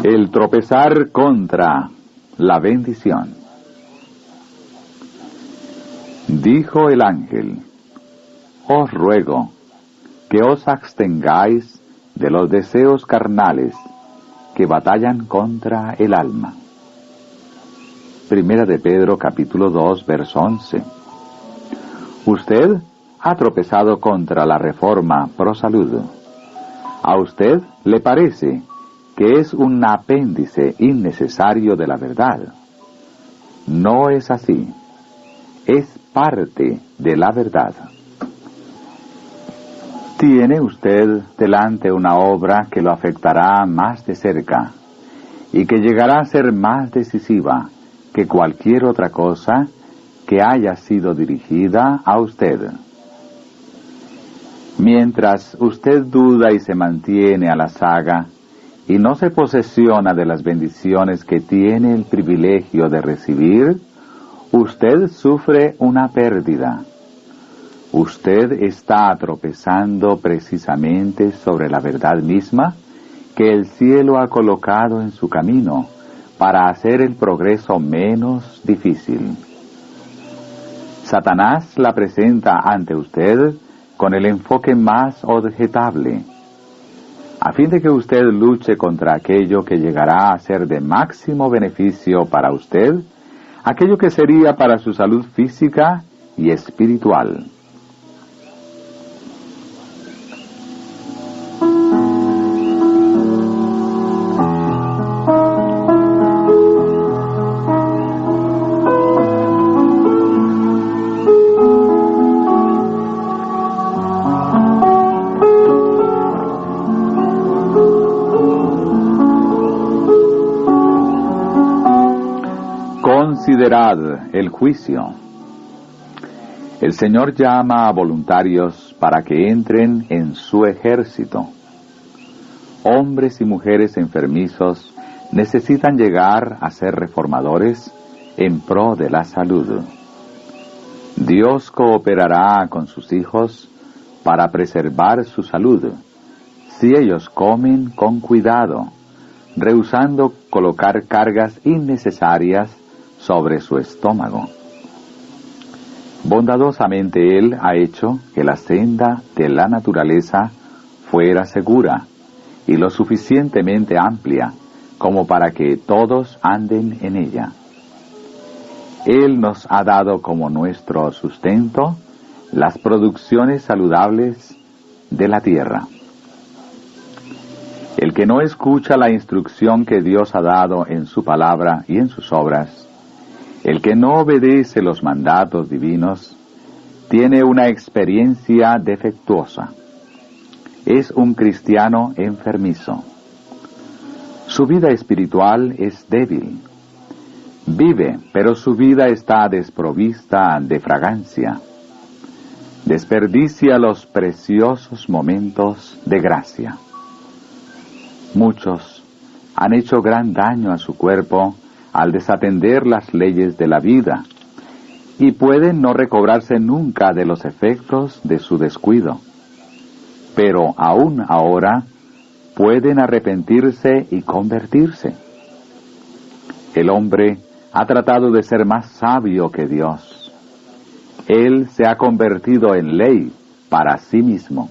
El tropezar contra la bendición. Dijo el ángel: os ruego que os abstengáis de los deseos carnales que batallan contra el alma. Primera de Pedro capítulo 2, verso 11. Usted ha tropezado contra la reforma pro salud. A usted le parece que es un apéndice innecesario de la verdad. No es así. Es parte de la verdad. Tiene usted delante una obra que lo afectará más de cerca y que llegará a ser más decisiva que cualquier otra cosa que haya sido dirigida a usted. Mientras usted duda y se mantiene a la saga y no se posesiona de las bendiciones que tiene el privilegio de recibir, usted sufre una pérdida. Usted está tropezando precisamente sobre la verdad misma que el cielo ha colocado en su camino para hacer el progreso menos difícil. Satanás la presenta ante usted con el enfoque más objetable, a fin de que usted luche contra aquello que llegará a ser de máximo beneficio para usted, aquello que sería para su salud física y espiritual. Considerad el juicio. El Señor llama a voluntarios para que entren en su ejército. Hombres y mujeres enfermizos necesitan llegar a ser reformadores en pro de la salud. Dios cooperará con sus hijos para preservar su salud, si ellos comen con cuidado, rehusando colocar cargas innecesarias sobre su estómago. Bondadosamente Él ha hecho que la senda de la naturaleza fuera segura y lo suficientemente amplia como para que todos anden en ella. Él nos ha dado como nuestro sustento las producciones saludables de la tierra. El que no escucha la instrucción que Dios ha dado en su palabra y en sus obras, el que no obedece los mandatos divinos, tiene una experiencia defectuosa. Es un cristiano enfermizo. Su vida espiritual es débil. Vive, pero su vida está desprovista de fragancia. Desperdicia los preciosos momentos de gracia. Muchos han hecho gran daño a su cuerpo al desatender las leyes de la vida, y pueden no recobrarse nunca de los efectos de su descuido. Pero aún ahora pueden arrepentirse y convertirse. El hombre ha tratado de ser más sabio que Dios. Él se ha convertido en ley para sí mismo.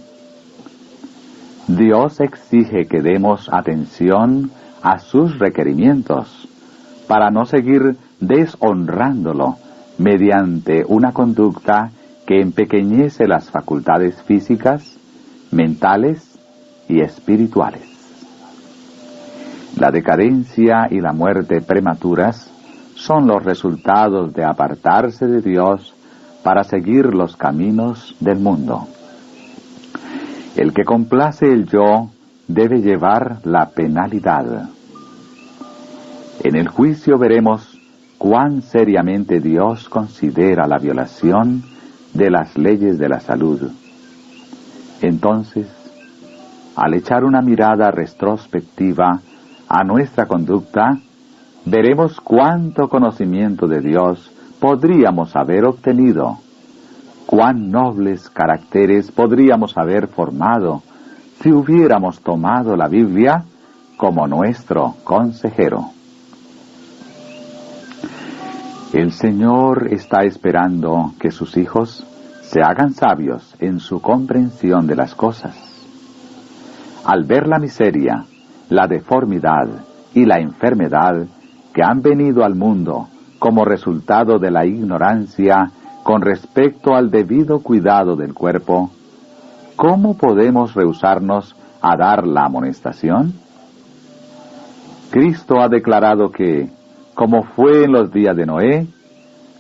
Dios exige que demos atención a sus requerimientos, para no seguir deshonrándolo mediante una conducta que empequeñece las facultades físicas, mentales y espirituales. La decadencia y la muerte prematuras son los resultados de apartarse de Dios para seguir los caminos del mundo. El que complace el yo debe llevar la penalidad. En el juicio veremos cuán seriamente Dios considera la violación de las leyes de la salud. Entonces, al echar una mirada retrospectiva a nuestra conducta, veremos cuánto conocimiento de Dios podríamos haber obtenido, cuán nobles caracteres podríamos haber formado si hubiéramos tomado la Biblia como nuestro consejero. El Señor está esperando que sus hijos se hagan sabios en su comprensión de las cosas. Al ver la miseria, la deformidad y la enfermedad que han venido al mundo como resultado de la ignorancia con respecto al debido cuidado del cuerpo, ¿cómo podemos rehusarnos a dar la amonestación? Cristo ha declarado que, como fue en los días de Noé,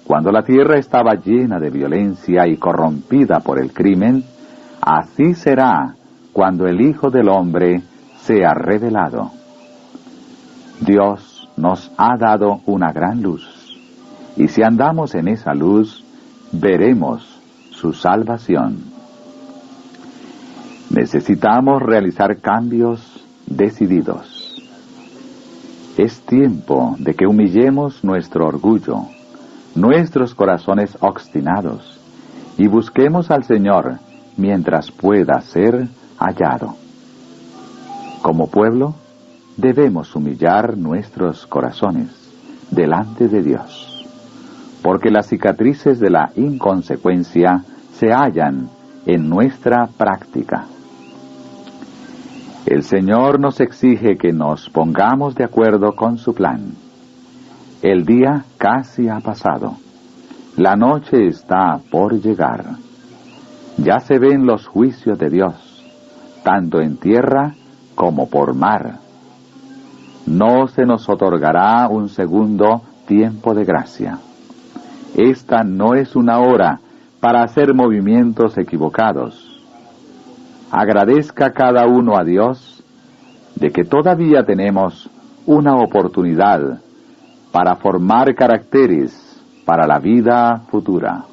cuando la tierra estaba llena de violencia y corrompida por el crimen, así será cuando el Hijo del Hombre sea revelado. Dios nos ha dado una gran luz, y si andamos en esa luz, veremos su salvación. Necesitamos realizar cambios decididos. Es tiempo de que humillemos nuestro orgullo, nuestros corazones obstinados, y busquemos al Señor mientras pueda ser hallado. Como pueblo, debemos humillar nuestros corazones delante de Dios, porque las cicatrices de la inconsecuencia se hallan en nuestra práctica. El Señor nos exige que nos pongamos de acuerdo con su plan. El día casi ha pasado. La noche está por llegar. Ya se ven los juicios de Dios, tanto en tierra como por mar. No se nos otorgará un segundo tiempo de gracia. Esta no es una hora para hacer movimientos equivocados. Agradezca cada uno a Dios de que todavía tenemos una oportunidad para formar caracteres para la vida futura.